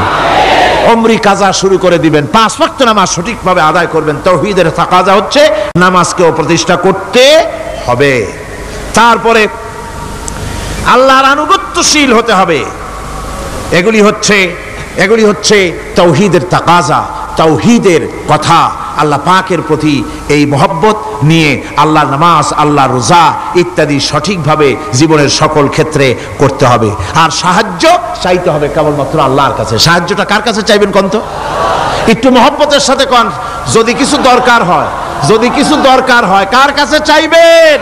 উমরি কাজা শুরু করে দিবেন, 5 ওয়াক্ত নামাজ সঠিকভাবে আদায় করবেন। তাওহীদের তাকাজা হচ্ছে নামাজকেও প্রতিষ্ঠা করতে হবে। তারপরে আল্লাহর আনুগত্যশীল হতে হবে। এগুলি হচ্ছে তাওহীদের তাকাজা, তাওহীদের কথা। আল্লাহ পাকের প্রতি এই মহব্বত নিয়ে আল্লাহর নামাজ, আল্লাহর রোজা ইত্যাদি সঠিকভাবে জীবনের সকল ক্ষেত্রে করতে হবে। আর সাহায্য চাইতে হবে কেবলমাত্র আল্লাহর কাছে। সাহায্যটা কার কাছে চাইবেন কোন তো? একটু মহব্বতের সাথে কোন। যদি কিছু দরকার হয় কার কাছে চাইবেন?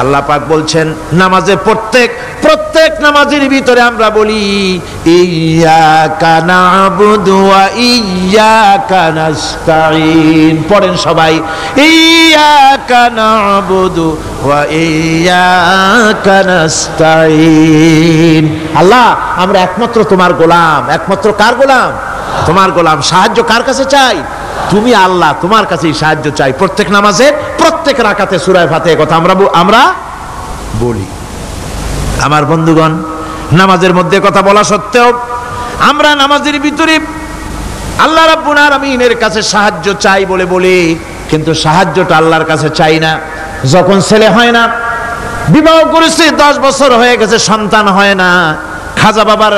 আল্লাহ পাক বলছেন নামাজে প্রত্যেক নামাজের ভিতরে আমরা বলি ইয়্যাকা না'বুদু ওয়া ইয়্যাকা নাস্তাঈন। পড়েন সবাই, ইয়্যাকা না'বুদু ওয়া ইয়্যাকা নাস্তাঈন। আল্লাহ, আমরা একমাত্র তোমার গোলাম। একমাত্র কার গোলাম? তোমার গোলাম। সাহায্য কার কাছে চাই? তুমি আল্লাহ, তোমার কাছেই সাহায্য চাই। প্রত্যেক নামাজের প্রত্যেক রাকাতে সূরা ফাতিহার কথা আমরা বলি। আমার বন্ধুগণ, নামাজের মধ্যে কথা বলা সত্ত্বেও আমরা নামাজের ভিতরে আল্লাহ রাব্বুল আলামিনের কাছে সাহায্য চাই বলে কিন্তু সাহায্যটা আল্লাহর কাছে চাই না। যখন ছেলে হয় না, বিবাহ করেছে 10 বছর হয়ে গেছে, সন্তান হয় না, খাজা বাবার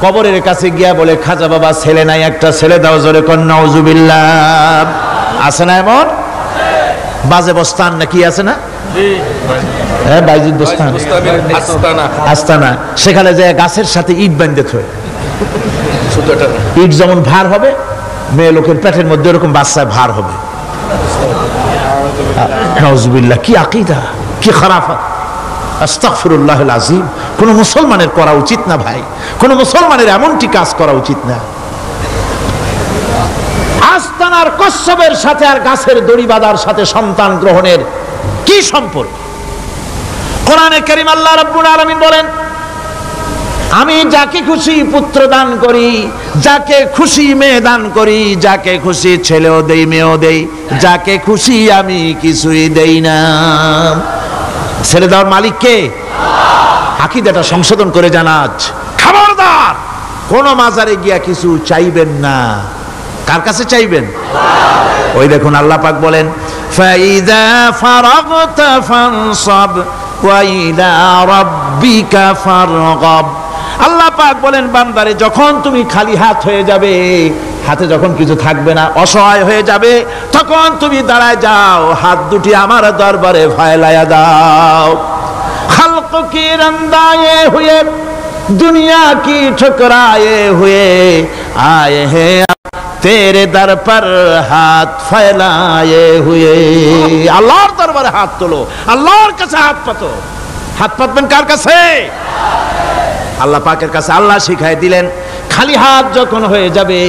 কবরের কাছে গিয়া বলে, খাজা বাবা ছেলে নাই, একটা ছেলে দাও। জোরে কোন নাউজুবিল্লাহ। আছে না এমন? বাজে বস্তান নাকি আছে না? হ্যাঁ, বাইজিদ বস্তান, আস্তানা। সেখানে যে গাছের সাথে ইট বাঁধতে থয়, ইট যেমন ভার হবে, মেয়ে লোকের পেটের মধ্যে এরকম বাচ্চা ভার হবে। নাউজুবিল্লাহ। কি আকীদা, কি খারাফাত! আস্তাগফিরুল্লাহুল আযীম। কোন মুসলমানের করা উচিত না ভাই, কোন মুসলমানের এমনটি কাজ করা উচিত না। আস্তানার কচ্ছপের সাথে আর গাছের দড়ি বাঁধার সাথে সন্তান গ্রহণের কি সম্পর্ক? কোরআনে কারীম আল্লাহ রাব্বুল আলামিন বলেন, আমি যাকে খুশি পুত্র দান করি, যাকে খুশি মেয়ে দান করি, যাকে খুশি ছেলেও দেই মেয়েও দেই, যাকে খুশি আমি কিছুই দেই না। ছেলে দেওয়ার মালিক কে? আকীদাটা সংশোধন করে জানাজ। খবরদার কোন মাজারে গিয়া কিছু চাইবেন না। কার কাছে চাইবেন? ওই দেখুন আল্লাহ পাক বলেন, ফাইযা ফারাগতা ফানসাব ওয়া ইলা রাব্বিকা ফারগাব। আল্লাহ পাক বলেন, বান্দারে যখন তুমি খালি হাত হয়ে যাবে, হাতে যখন কিছু থাকবে না, অসহায় হয়ে যাবে, তখন তুমি দাঁড়ায় যাও, হাত দুটি আমার দরবারে ফয়লায়া দাও। খালক কি রন্দায়ে হুয়ে, দুনিয়া কি ঠুকরায়ে হুয়ে, আয়ে হে তেরে দর পর হাত ফেলায়ে হুয়ে। আল্লাহর দরবারে হাত তোলো, আল্লাহর কাছে হাত পাতো। হাত পাতবেন কার কাছে? আল্লাহ পাকের কাছে। আল্লাহ শিখাই দিলেন, খালি হাত যখন হয়ে যাবে,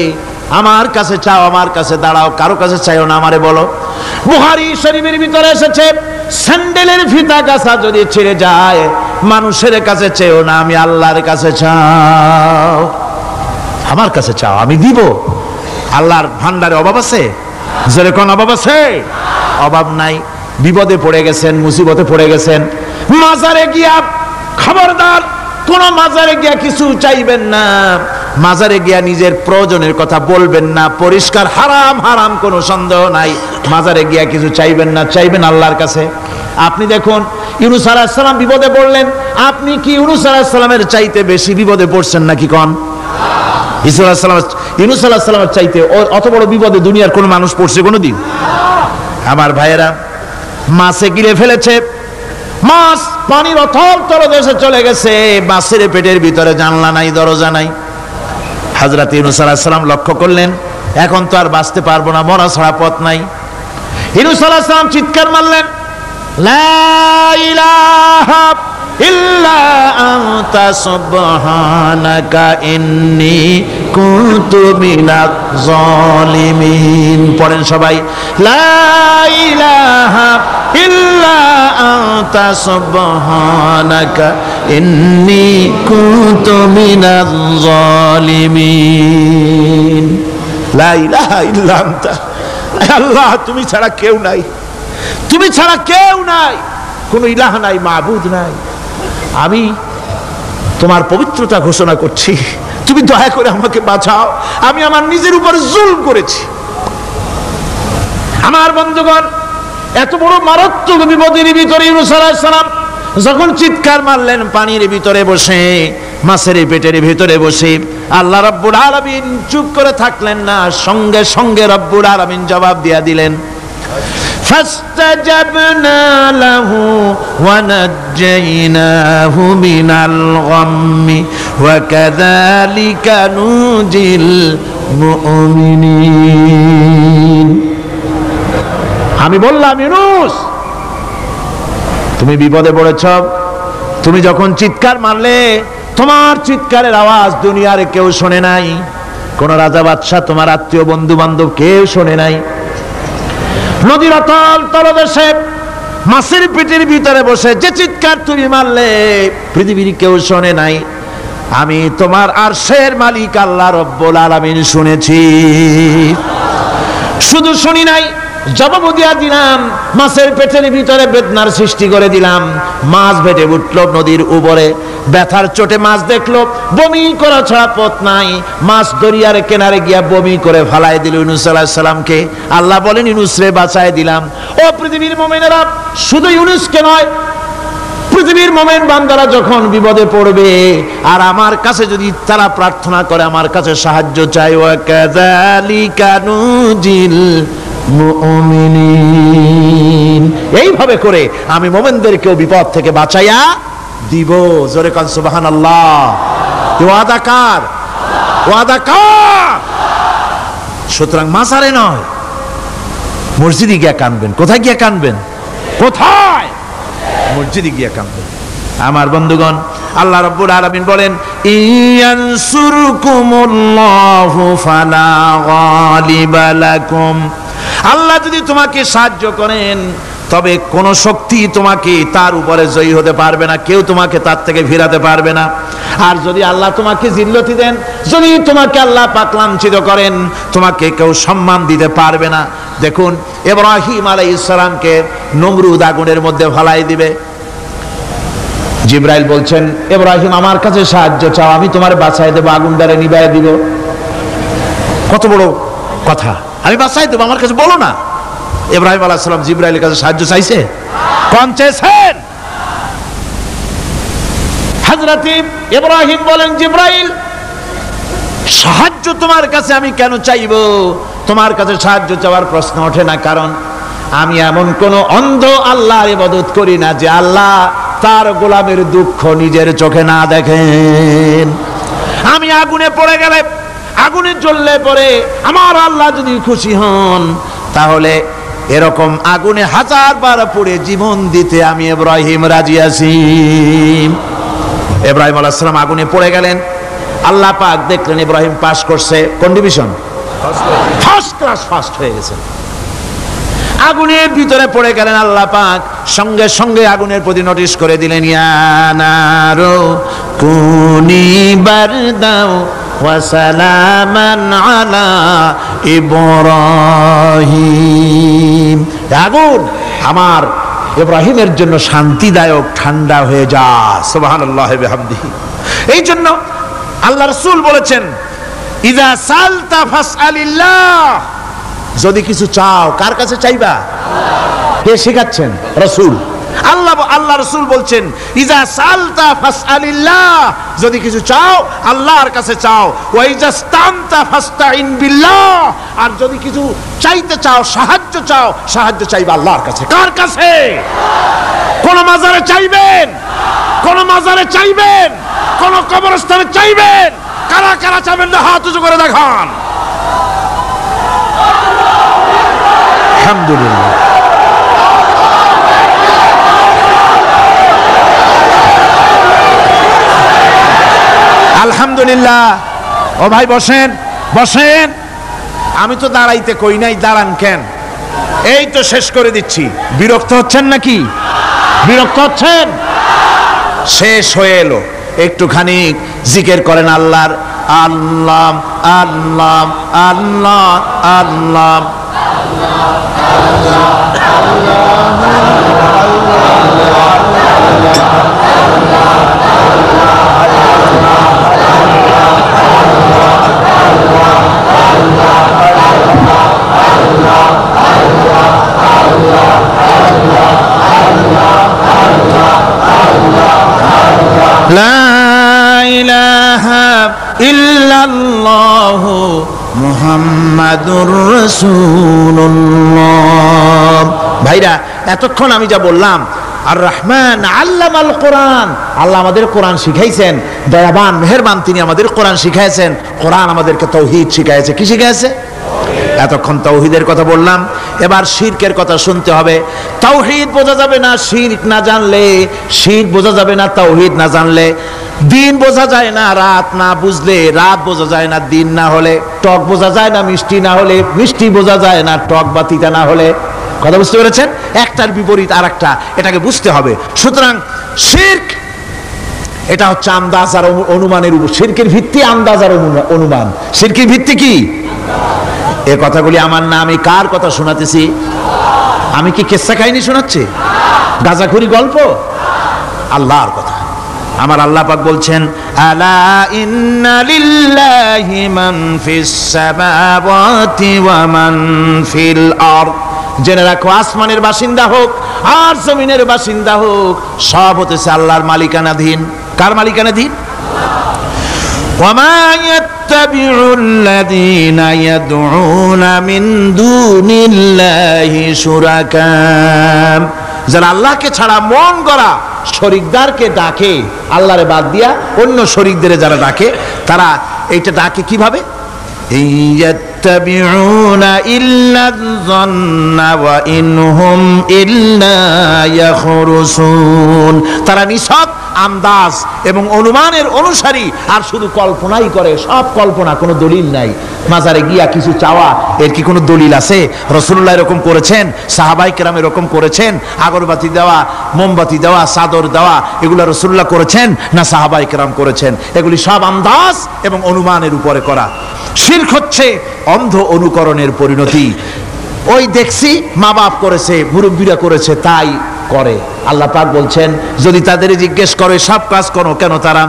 আমার কাছে চাও, আমার কাছে দাঁড়াও, কারো কাছে চাইও না, আমারে বলো। বুখারী শরীফের ভিতরে এসেছে, স্যান্ডেলের ফিতা কাছা যদি ছিঁড়ে যায়, মানুষের কাছে চেও না, আমি আল্লাহর কাছে চাও। আমার কাছে চাও, আমি দিব। আল্লাহর ভান্ডারে অভাব আছে? যেরকম অভাব আছে? অভাব নাই। বিপদে পড়ে গেছেন, মুসিবতে পড়ে গেছেন, মাজারে গিয়া, খবরদার কোন মাজারে গিয়া কিছু চাইবেন না। মাজারে গিয়া নিজের প্রয়োজনের কথা বলবেন না। পরিষ্কার হারাম, হারাম কোনো সন্দেহ নাই। মাজারে গিয়া কিছু চাইবেন না, চাইবেন আল্লাহর কাছে। আপনি দেখুন, ইউনূস আলাইহিস সালাম বিপদে পড়লেন, আপনি কি ইউনূস আলাইহিস সালামের চাইতে বেশি বিপদে পড়ছেন নাকি? কোন ইউনূস আলাইহিস সালামের চাইতে অত বড় বিপদে দুনিয়ার কোন মানুষ পড়ছে কোনদিন? আমার ভাইয়েরা, মাছে গিলে ফেলেছে, মাছ পানির অথল তলদেশে চলে গেছে, মাছের পেটের ভিতরে জানলা নাই, দরজা নাই। হযরত ইউনূস আলাইহিস সালাম লক্ষ্য করলেন, এখন তো আর বাঁচতে পারবো না, মরা ছাড়া পথ নাই। ইউনূস আলাইহিস সালাম চিৎকার মারলেন, লা ইলাহা ইল্লা আনতা সুবহানাকা ইন্নী কুনতু মিনাজ জালিমিন। পড়েন সবাই, লা ইলাহা ইল্লা আনতা সুবহানাকা ইন্নী কুনতু মিনাজ জালিমিন। লা ইলাহা ইল্লা আনতা, আল্লাহ তুমি ছাড়া কেউ নাই, তুমি ছাড়া কেউ নাই, কোনো ইলাহ নাই, মাবুদ নাই। আমি তোমার পবিত্রতা ঘোষণা করছি, তুমি দয়া করে আমাকে বাঁচাও, আমি আমার নিজের উপর জুলম করেছি। আমার বন্ধুগণ, এত বড় মারাত্মক বিপদের ভিতরে ইউনূস আলাইহিস সালাম যখন চিৎকার মারলেন পানির ভিতরে বসে, মাছের পেটের ভিতরে বসে, আল্লাহ রাব্বুল আলামিন চুপ করে থাকলেন না, সঙ্গে সঙ্গে রাব্বুল আলামিন জবাব দিয়া দিলেন, ফাস্তাজাবনা লাহু ওয়া নাজ্জাইনাহু মিনাল গাম্মি ওয়া কাযালিকা নুজিল মুমিনিন। আমি বললাম, ইউনূস তুমি বিপদে পড়েছ, তুমি যখন চিৎকার মারলে তোমার চিৎকারের আওয়াজ দুনিয়ার কেউ শোনে নাই, কোন রাজা বাদশাহ, তোমার আত্মীয় বন্ধু বান্ধব কেউ শোনে নাই। নদীর অতল তলদেশে মাছের পেটের ভিতরে বসে যে চিৎকার তুমি মারলে পৃথিবীর কেউ শোনে নাই, আমি তোমার আরশের মালিক আল্লাহ রব্বুল আলামিন শুনেছি। শুধু শুনি নাই, জবাব দিয়া দিলাম, মাছের পেটের ভিতরে বেদনার সৃষ্টি করে দিলাম। মাছ বেটে উঠল নদীর উপরে, ব্যথার চোটে মাছ দেখলো বমি করা ছাড়া পথ নাই, মাছ দরিয়ার কিনারে গিয়া বমি করে ফালাই দিল ইউনূস আলাইহিস সালামকে। আল্লাহ বলেন, ইউনূস রে বাঁচায় দিলাম। ও পৃথিবীর মুমিনেরা, শুধু ইউনূসকে নয়, পৃথিবীর মুমিন বান্দারা যখন বিপদে পড়বে আর আমার কাছে যদি তারা প্রার্থনা করে, আমার কাছে সাহায্য চাই, ওয়া কাযালিকা নুজিল মুমিনিন, এইভাবে করে আমি মুমিনদেরকেও বিপদ থেকে বাঁচাইয়া দিব। জোরে কান সুবহানাল্লাহ। ওয়াদা কার? ওয়াদা কার? সুতরাং মাজারে নয়, মসজিদে গিয়া কাঁদবেন। কোথায় গিয়া কাঁদবেন? কোথায়? মসজিদে গিয়া কাঁদবেন। আমার বন্ধুগণ, আল্লাহ রাব্বুল আলামিন বলেন, ইয়ানসুরকুমুল্লাহু ফালা গালিবা লাকুম, আল্লাহ যদি তোমাকে সাহায্য করেন তবে কোন শক্তি তোমাকে তার উপরে জয়ী হতে পারবে না, কেউ তোমাকে তার থেকে ফিরাতে পারবে না। আর যদি আল্লাহ তোমাকে জিল্লতি দেন, যদি তোমাকে আল্লাহ পাক লাঞ্ছিত করেন, তোমাকে কেউ সম্মান দিতে পারবে না। দেখুন, ইব্রাহিম আলাইহিস সালামকে নমরুদ আগুনের মধ্যে ফেলাই দিবে, জিবরাইল বলছেন, ইব্রাহিম আমার কাছে সাহায্য চাও, আমি তোমার বাঁচাই দেবো, আগুন দ্বারা নিভাই দিব। কত বড় কথা, আমি বাঁচাই দেবো, আমার কাছে বলো না। ইব্রাহিম আলাইহিস সালাম জিবরাইলের কাছে সাহায্য চাইছে? কোন চেয়েছেন? হযরত ইব্রাহিম বলেন, জিবরাইল সাহায্য তোমার কাছে আমি কেন চাইবো? তোমার কাছে সাহায্য চাওয়ার প্রশ্ন ওঠে না, কারণ আমি এমন কোন অন্ধ আল্লাহর ইবাদত করি না যে আল্লাহ তার গোলামের দুঃখ নিজের চোখে না দেখেন। আমি আগুনে পড়ে গেলে, আগুনে জ্বললে পরে আমার আল্লাহ যদি খুশি হন, তাহলে এরকম আগুনে 1000 বার পড়ে জীবন দিতে আমি ইব্রাহিম রাজি আছি। ইব্রাহিম আলাইহিস সালাম আগুনে পড়ে গেলেন, আল্লাহ পাক দেখলেন ইব্রাহিম পাস করছে, কোন ডিভিশন? ফার্স্ট ক্লাস, ফার্স্ট হয়ে গেছে। আগুনের ভিতরে পড়ে গেলেন, আল্লাহ পাক সঙ্গে সঙ্গে আগুনের প্রতি নোটিশ করে দিলেন, ইয়া নারু কুনি বারদাও ওয়া সালামান আলা ইব্রাহিম, আগুন আমার ইব্রাহিমের জন্য শান্তিদায়ক, ঠান্ডা হয়ে যা। সুবহানাল্লাহি ওয়া বিহামদিহি। এই জন্য আল্লাহ রাসূল বলেছেন, ইযা সালতা ফাসআলিল্লাহ, যদি কিছু চাও কার কাছে চাইবা? কে শেখাচ্ছেন? রাসূল। আল্লাহ রাসূল বলছেন, ইযা সালতা ফাসআলিল্লাহ, যদি কিছু চাও আল্লাহর কাছে চাও, ওয়া ইযা ইসতানতা ফাসতাইন বিল্লাহ, আর যদি কিছু চাইতে চাও, সাহায্য চাও, সাহায্য চাইবা আল্লাহর কাছে। কার কাছে? কোন মাজারে চাইবেন? কোন মাজারে চাইবেন? কোন কবরস্থানে চাইবেন? কারা কারা চাইবেন না হাত উঁচু করে দেখান। আলহামদুলিল্লাহ। আলহামদুলিল্লাহ। ও ভাই বসেন বসেন, আমি তো দাঁড়াইতে কই নাই, দাঁড়ান কেন? এই তো শেষ করে দিচ্ছি। বিরক্ত হচ্ছেন নাকি? বিরক্ত হচ্ছেন? শেষ হয়ে এলো, একটুখানি জিকির করেন আল্লাহর। আল্লাহ আল্লাহ আল্লাহ আল্লাহ লা ইলাহা ইল্লাল্লাহ মুহাম্মাদুর রাসূলুল্লাহ। ভাইরা, এতক্ষণ আমি যা বললাম, আর রহমান আল্লামাল কোরআন, আল্লাহ আমাদের কোরআন শিখাইছেন, দয়াবান মেহেরবান তিনি আমাদের কোরআন শিখাইছেন। কোরআন আমাদেরকে তৌহিদ শিখাইছে। কি শিখাইছে? এতক্ষণ তৌহিদের কথা বললাম, এবার শিরকের কথা শুনতে হবে। তাওহীদ বোঝা যাবে না শিরক না জানলে, শিরক বোঝা যাবে না তাওহীদ না জানলে। দিন বোঝা যায় না রাত না বুঝলে, রাত বোঝা যায় না দিন না হলে, টক বোঝা যায় না মিষ্টি না হলে, মিষ্টি বোঝা যায় না টক বা তিতা না হলে। কথা বুঝতে পেরেছেন? একটার বিপরীত আর একটা, এটাকে বুঝতে হবে। সুতরাং শিরক এটা হচ্ছে আন্দাজ আর অনুমানের উপর। শিরকের ভিত্তি আন্দাজ আর অনুমান। শিরকের ভিত্তি কি? এ কথাগুলি আমার না, আমি কার কথা শোনাতেছি? আমি কি কিসসা কাহিনী শোনাচ্ছি? গাঁজাখুরি গল্প? আল্লাহর কথা। আমার আল্লাহ পাক বলছেন, আলা ইন্না লিল্লাহি মান ফিস সামাওয়াতি ওয়া মান ফিল আরদ। জেনে রাখো, আসমানের বাসিন্দা হোক আর জমিনের বাসিন্দা হোক, সব হতেছে আল্লাহর মালিকানাধীন। কার মালিকানাধীন? ওয়ামা ইয়াত্তাবিউ আল্লাযীনা ইয়াদউনা মিন দুনিল্লাহি শুরাকা। যারা আল্লাহকে ছাড়া মন গড়া শরীকদারকে ডাকে, আল্লাহরে বাদ দিয়া অন্য শরীকদের যারা ডাকে, তারা এইটা ডাকে কিভাবে? ইয়াত্তাবিউনা ইল্লা যন্না ওয়া ইনহুম ইল্লা ইয়াখরুসুন। তারা নিছক আন্দাজ এবং অনুমানের অনুসারী, আর শুধু কল্পনাই করে। সব কল্পনা, কোনো দলিল নাই। মাজারে গিয়া কিছু চাওয়া, এর কি কোনো দলিল আছে? রাসূলুল্লাহ এরকম করেছেন, সাহাবায়ে কেরাম এরকম করেছেন? আগরবাতি দেওয়া, মোমবাতি দেওয়া, চাদর দেওয়া, এগুলো রাসূলুল্লাহ করেছেন না সাহাবায়ে কেরাম করেছেন? এগুলি সব আন্দাজ এবং অনুমানের উপরে করা। শিরক হচ্ছে অন্ধ অনুকরণের পরিণতি। ওই দেখছি মা বাপ করেছে, মুরব্বীরা করেছে, তাই করে। আল্লাহ পাক বলছেন, যদি তাদের জিজ্ঞেস করে সব কাজ করো কেন তারা?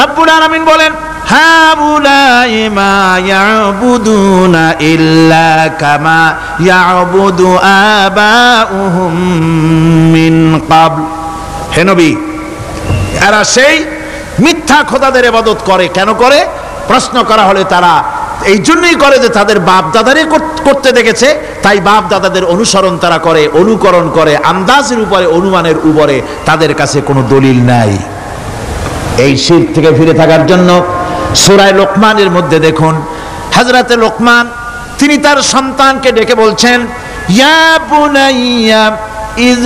রব্বুল আলামিন বলেন, হাউলাই মা ইয়াবুদুনা ইল্লা কামা ইয়াবুদু আবাউহুম মিন ক্বাবল। হে নবী, এরা সেই মিথ্যা খোদাদের ইবাদত করে। কেন করে? প্রশ্ন করা হলে তারা এই জন্যই করে যে তাদের বাপ দাদারে করতে দেখেছে, তাই বাপ দাদাদের অনুসরণ তারা করে, অনুকরণ করে, আন্দাজের উপরে, অনুমানের উপরে। তাদের কাছে কোনো দলিল নাই। এই শিরক থেকে ফিরে থাকার জন্য সূরা লোকমানের মধ্যে দেখুন, হযরতে লোকমান তিনি তার সন্তানকে ডেকে বলছেন, ইয়া বুনাইয়া إذ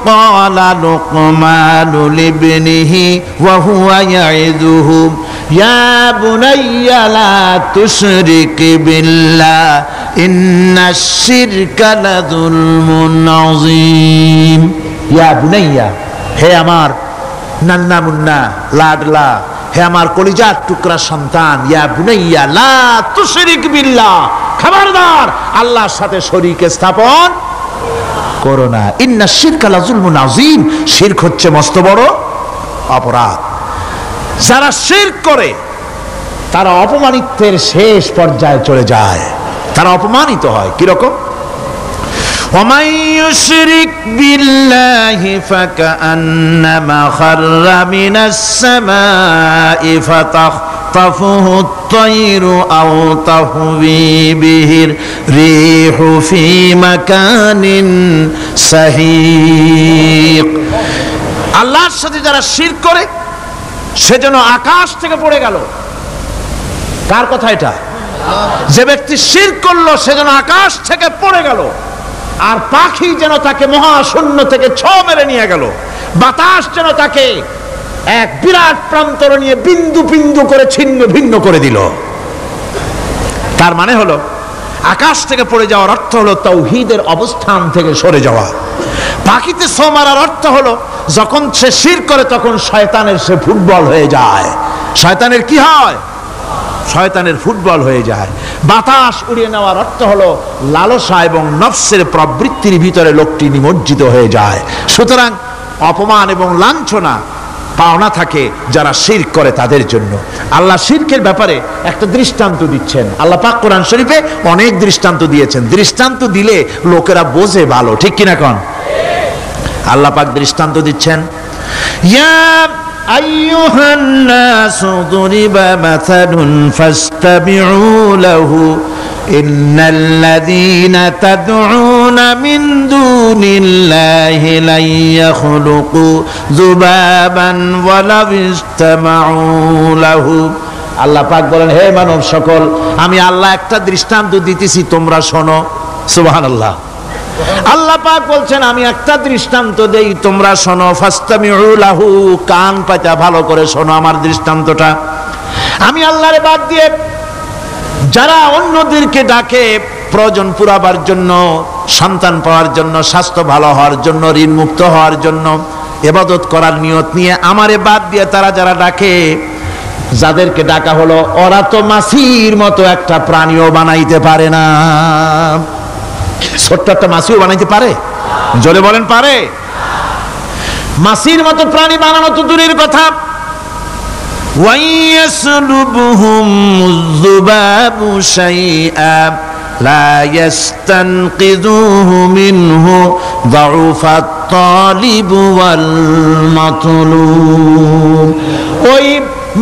قال لقمان لابنه وهو يعظه يا بني لا تشرك بالله إن الشرك لظلم عظيم। يا بني, হে আমার নান্না মুন্না লাডলা, হে আমার কলিজার টুকরা সন্তান, ইয়া বুনাইয়া লা তুশরিক বিল্লাহ, খবরদার আল্লাহর সাথে শরীক স্থাপন করো না। ইন্না শিরকা লাযুলমুন আযীম, শিরক হচ্ছে মস্ত বড় অপরাধ। যারা শিরক করে তারা অপমানিত্বের শেষ পর্যায়ে চলে যায়, তারা অপমানিত হয়। কি রকম? ওয়ামান ইউশরিক বিল্লাহি ফাকান্নামা খাররা মিনাস সামাই ফাতাখতাফুহু আত-তায়রু আও তাহওয়ি বিহির রিহু ফি মাকানিন সাহিক। আল্লাহর সাথে যারা শিরক করে সেজন্য আকাশ থেকে পড়ে গেল। কার কথা এটা? যে ব্যক্তি শিরক করলো সেজন্য আকাশ থেকে পড়ে গেল, আর পাখি যেন তাকে মহাশূন্য থেকে ছ মেরে নিয়ে গেল, বাতাস যেন তাকে এক বিরাট প্রান্তর নিয়ে বিন্দু বিন্দু করে ছিন্ন ভিন্ন করে দিল। তার মানে হলো আকাশ থেকে পড়ে যাওয়ার অর্থ হলো তাওহীদের অবস্থান থেকে সরে যাওয়া। পাখিতে ছো মারার অর্থ হলো যখন সে শিরক করে তখন শয়তানের সে ফুটবল হয়ে যায়। শয়তানের কি হয়? শয়তানের ফুটবল হয়ে যায়। বাতাস উড়িয়ে নেওয়ার অর্থ হলো লালসা এবং নফসের প্রবৃত্তির ভিতরে লোকটি নিমজ্জিত হয়ে যায়। সুতরাং অপমান এবং লাঞ্ছনা পাওনা থাকে যারা শিরক করে তাদের জন্য। আল্লাহ শিরকের ব্যাপারে একটা দৃষ্টান্ত দিচ্ছেন। আল্লাহ পাক কোরআন শরীফে অনেক দৃষ্টান্ত দিয়েছেন। দৃষ্টান্ত দিলে লোকেরা বোঝে ভালো, ঠিক কিনা কোন? আল্লাহ পাক দৃষ্টান্ত দিচ্ছেন, ইয়া আইয়ুহান নাসু দুরিবা মাসালুন ফাসতাবিউ লাহু ইন্নাল্লাযীনা তাদউনা মিন দুনিল্লাহি লা ইয়াখলুকু যুবাবান ওয়ালাউ ইসতামাউ লাহু। আল্লাহ পাক বলেন, হে মানব সকল, আমি আল্লাহ একটা দৃষ্টান্ত দিতেছি, তোমরা শোনো। সুবহানাল্লাহ। আল্লাহ পাক বলছেন, আমি একটা দৃষ্টান্ত দেই, তোমরা শোনো। ফাসতামিউ লাহু, কান পাতা ভালো করে শোনো আমার দৃষ্টান্তটা। আমি আল্লাহরে বাদ দিয়ে যারা অন্যদেরকে ডাকে প্রয়োজন পুরাবার জন্য, সন্তান পাওয়ার জন্য, স্বাস্থ্য ভালো হওয়ার জন্য, ঋণ মুক্ত হওয়ার জন্য, ইবাদত করার নিয়ত নিয়ে আমারে বাদ দিয়ে তারা যারা ডাকে, যাদেরকে ডাকা হলো, ওরা তো মাছির মতো একটা প্রাণীও বানাইতে পারে না। ছোট্ট একটা মাছিও বানাইতে পারে? জোরে বলেন, পারে? মাছির মতো প্রাণী বানানো তো দূরের কথা, وَيَسْلُبُهُمُ الذُّبَابُ شَيْئًا لَا يَسْتَنقِذُوهُ مِنْهُ ضَعُفَ الطَّالِبُ وَالْمَطْلُوبُ। ওই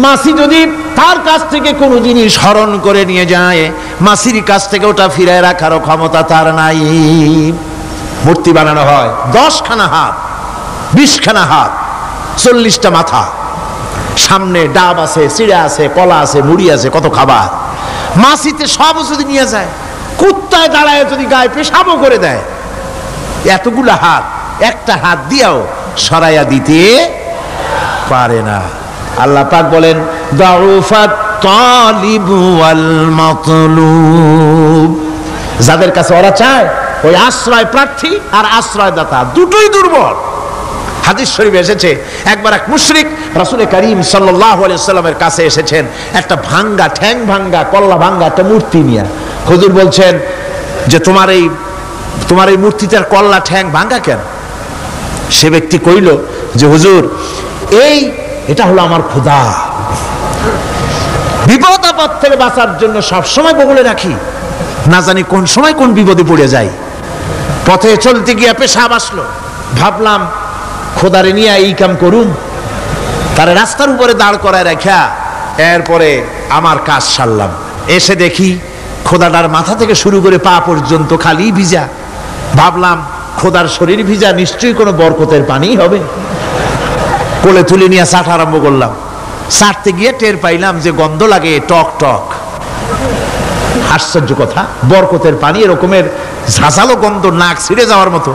মাছি যদি তার কাছ থেকে কোনো জিনিস হরণ করে নিয়ে যায়, মাছির কাছ থেকে ওটা ফিরায় রাখারও ক্ষমতা তার নাই। মূর্তি বানানো হয়, 10খানা হাত, 20খানা হাত, 40টা মাথা, সামনে ডাব আছে, চিড়া আছে, কলা আছে, মুড়ি আছে, কত খাবার। মাছিতে সব যদি নিয়ে যায়, কুত্তায় দাঁড়ায় যদি গায়ে পেশাবও করে দেয়, এতগুলা হাত একটা হাত দিয়েও সরাইয়া দিতে পারে না। আল্লাহ পাক বলেন, দাউফাত তালিবু ওয়াল মাতলুব। যাদের কাছে ওরা চায়, ওই আশ্রয় প্রার্থী আর আশ্রয়দাতা দুটোই দুর্বল। হাদিস শরীফে এসেছে, একবার এক মুশরিক রাসূল করিম সাল্লাল্লাহু আলাইহি ওয়াসাল্লামের কাছে এসেছেন একটা ভাঙ্গা, ঠ্যাং ভাঙ্গা, কল্লা ভাঙ্গা একটা মূর্তি নিয়ে। হুজুর বলছেন যে তোমার এই মূর্তিটার কল্লা ঠ্যাং ভাঙ্গা কেন? সে ব্যক্তি কইল যে হুজুর, এটা হলো আমার খোদা। বিপদ আপদ থেকে বাঁচার জন্য সবসময় বগলে রাখি, না জানি কোন সময় কোন বিপদে পড়ে যাই। পথে চলতে গিয়ে পেশাব আসলো, ভাবলাম খোদারে নিয়ে এই কাম করুন, তারে রাস্তার উপরে দাঁড় করায় রাখা, এরপরে আমার কাজ সারলাম। এসে দেখি খোদাটার মাথা থেকে শুরু করে পা পর্যন্ত খালি ভিজা। ভাবলাম খোদার শরীর ভিজা, নিশ্চয়ই কোনো বরকতের পানি হবে। কোলে তুলে নিয়ে চাটা আরম্ভ করলাম। চাটতে গিয়ে টের পাইলাম যে গন্ধ লাগে টক টক। আশ্চর্য কথা, বরকতের পানি এরকমের ঝাঁঝালো গন্ধ, নাক ছিঁড়ে যাওয়ার মতো।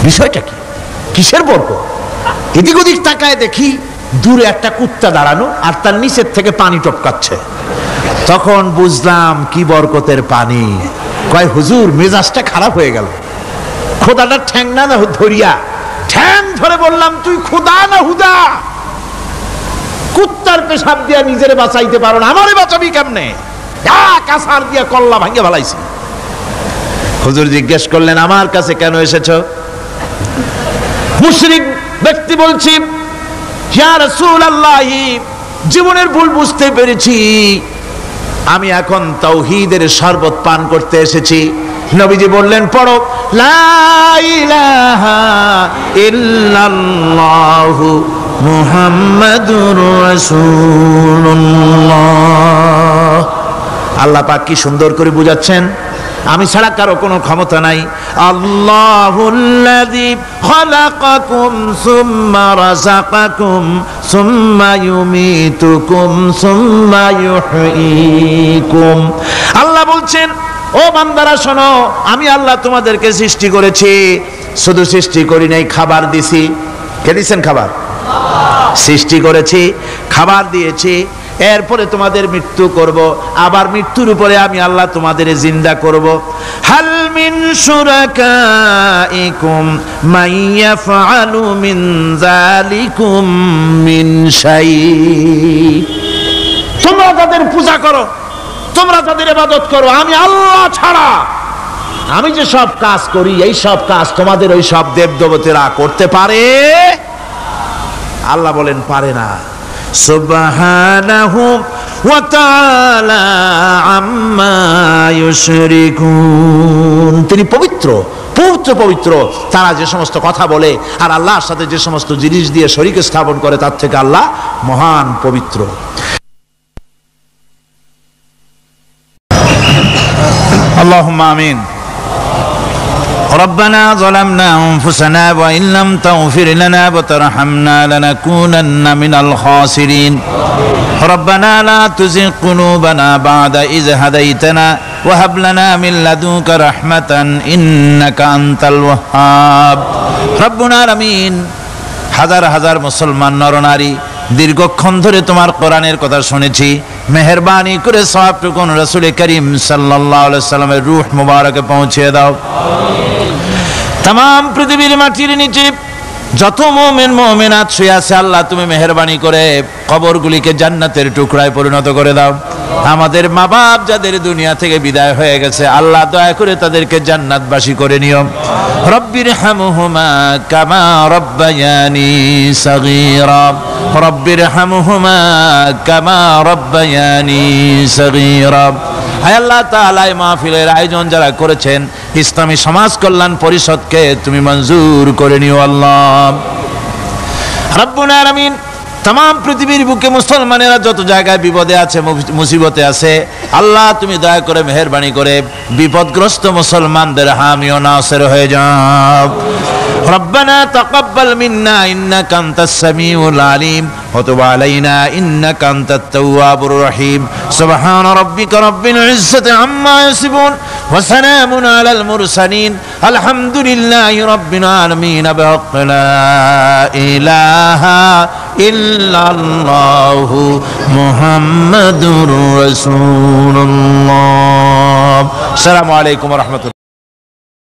বিষয়টা কি? কিসের বরকত? এদিক ওদিক তাকায় দেখি দূরে একটা কুত্তা দাঁড়ানো আর তার নিচের থেকে পানি টপকাচ্ছে। তখন বুঝলাম কি বরকতের পানি। কয় হুজুর, মেজাজটা খারাপ হয়ে গেল। খোদাটা ঠ্যাং না ধরিয়া ঠ্যাং ধরে বললাম, তুই খোদা না হুদা? কুত্তার পেশাব দিয়া নিজেরে বাঁচাইতে পারো না, আমারে বাঁচাবি কেমনে? কাছার দিয়া কল্লা ভাঙ্গে ফেলাইছি। হুজুর জিজ্ঞেস করলেন, আমার কাছে কেন এসেছো? মুশরিক ব্যক্তি বলছি, ইয়া রাসূলুল্লাহ, জীবনের ভুল বুঝতে পেরেছি, আমি এখন তাওহীদের শরবত পান করতে এসেছি। নবীজি বললেন, পড়ো লা ইলাহা ইল্লাল্লাহু মুহাম্মাদুর রাসূলুল্লাহ। আল্লাহ পাক কি সুন্দর করে বুঝাচ্ছেন, আমি ছাড়া কারো কোনো ক্ষমতা নাই। আল্লাহুল্লাযী খালাকাকুম সুম্মা রাযাকাকুম সুম্মা ইউমীতুকুম সুম্মা ইউহয়ীকুম। আল্লাহ বলছেন, ও বান্দারা শোনো, আমি আল্লাহ তোমাদেরকে সৃষ্টি করেছি, শুধু সৃষ্টি করি নাই, খাবার দিছি। কে দিছেন খাবার? সৃষ্টি করেছি, খাবার দিয়েছি, এরপরে তোমাদের মৃত্যু করব, আবার মৃত্যুর উপরে আমি আল্লাহ তোমাদের জিন্দা করব। হাল মিন শুরাকাইকুম মান ইয়াফআলু মিন যালিকুম মিন শাই। তোমরা তাদের পূজা করো, তোমরা তাদের ইবাদত করো, আমি আল্লাহ ছাড়া আমি যে সব কাজ করি এই সব কাজ তোমাদের ওই সব দেবদেবতারা করতে পারে? আল্লাহ বলেন পারে না। সুবহানাহু ওয়া তাআলা আম্মা ইউশরিকুন। তিনি পবিত্র, পবিত্র, পবিত্র। তারা যে সমস্ত কথা বলে আর আল্লাহর সাথে যে সমস্ত জিনিস দিয়ে শরীক স্থাপন করে তার থেকে আল্লাহ মহান, পবিত্র। আল্লাহুম্মা আমিন। ربنا ظلمنا أنفسنا وإن لم تغفر لنا وترحمنا لنكونن من الخاسرين ربنا لا تزغ قلوبنا بعد إذ هديتنا وهب لنا من لدنك رحمة إنك أنت الوهاب ربنا العالمين। হাজার হাজার মুসলমান নরনারী দীর্ঘক্ষণ ধরে তোমার কোরআনের কথা শুনেছি, মেহেরবানি করে সওয়াবটুকু রাসূল করিম সাল্লাল্লাহু আলাইহি সাল্লামের রূহ মুবারকে পৌঁছে দাও। तमाम पृथ्वीर माटिर नीचे যত মুমিন মুমিনাত শুয়ে আছে আল্লাহ তুমি মেহেরবানি করে কবরগুলিকে জান্নাতের টুকরায় পরিণত করে দাও। আমাদের মা বাপ যাদের দুনিয়া থেকে বিদায় হয়ে গেছে আল্লাহ দয়া করে তাদেরকে জান্নাতবাসী করে নিও। রব্বির হামহুমা কামা রব্বায়ানি সগীরা রব্বির হামহুমা কামা রব্বায়ানি সগীরা। হায় আল্লাহ তাআলা এই মাহফিলের আয়োজন যারা করেছেন ইসলামী সমাজ কল্যাণ পরিষদকে তুমি মঞ্জুর করে নিও আল্লাহ রব্বুল আলামিন। तमाम পৃথিবীর বুকে মুসলমানেরা যত জায়গায় বিপদে আছে মুসিবতে আছে আল্লাহ তুমি দয়া করে মেহেরবানি করে বিপদগ্রস্ত মুসলমানদের হামি ও নাসির হয়ে যাও। ربنا تقبل منا إنك أنت السميع العليم وتب علينا إنك أنت التواب الرحيم سبحان ربك رب العزة عما يصفون وسلام على المرسلين الحمد لله رب العالمين بحق لا إله إلا الله محمد رسول الله السلام عليكم ورحمة الله।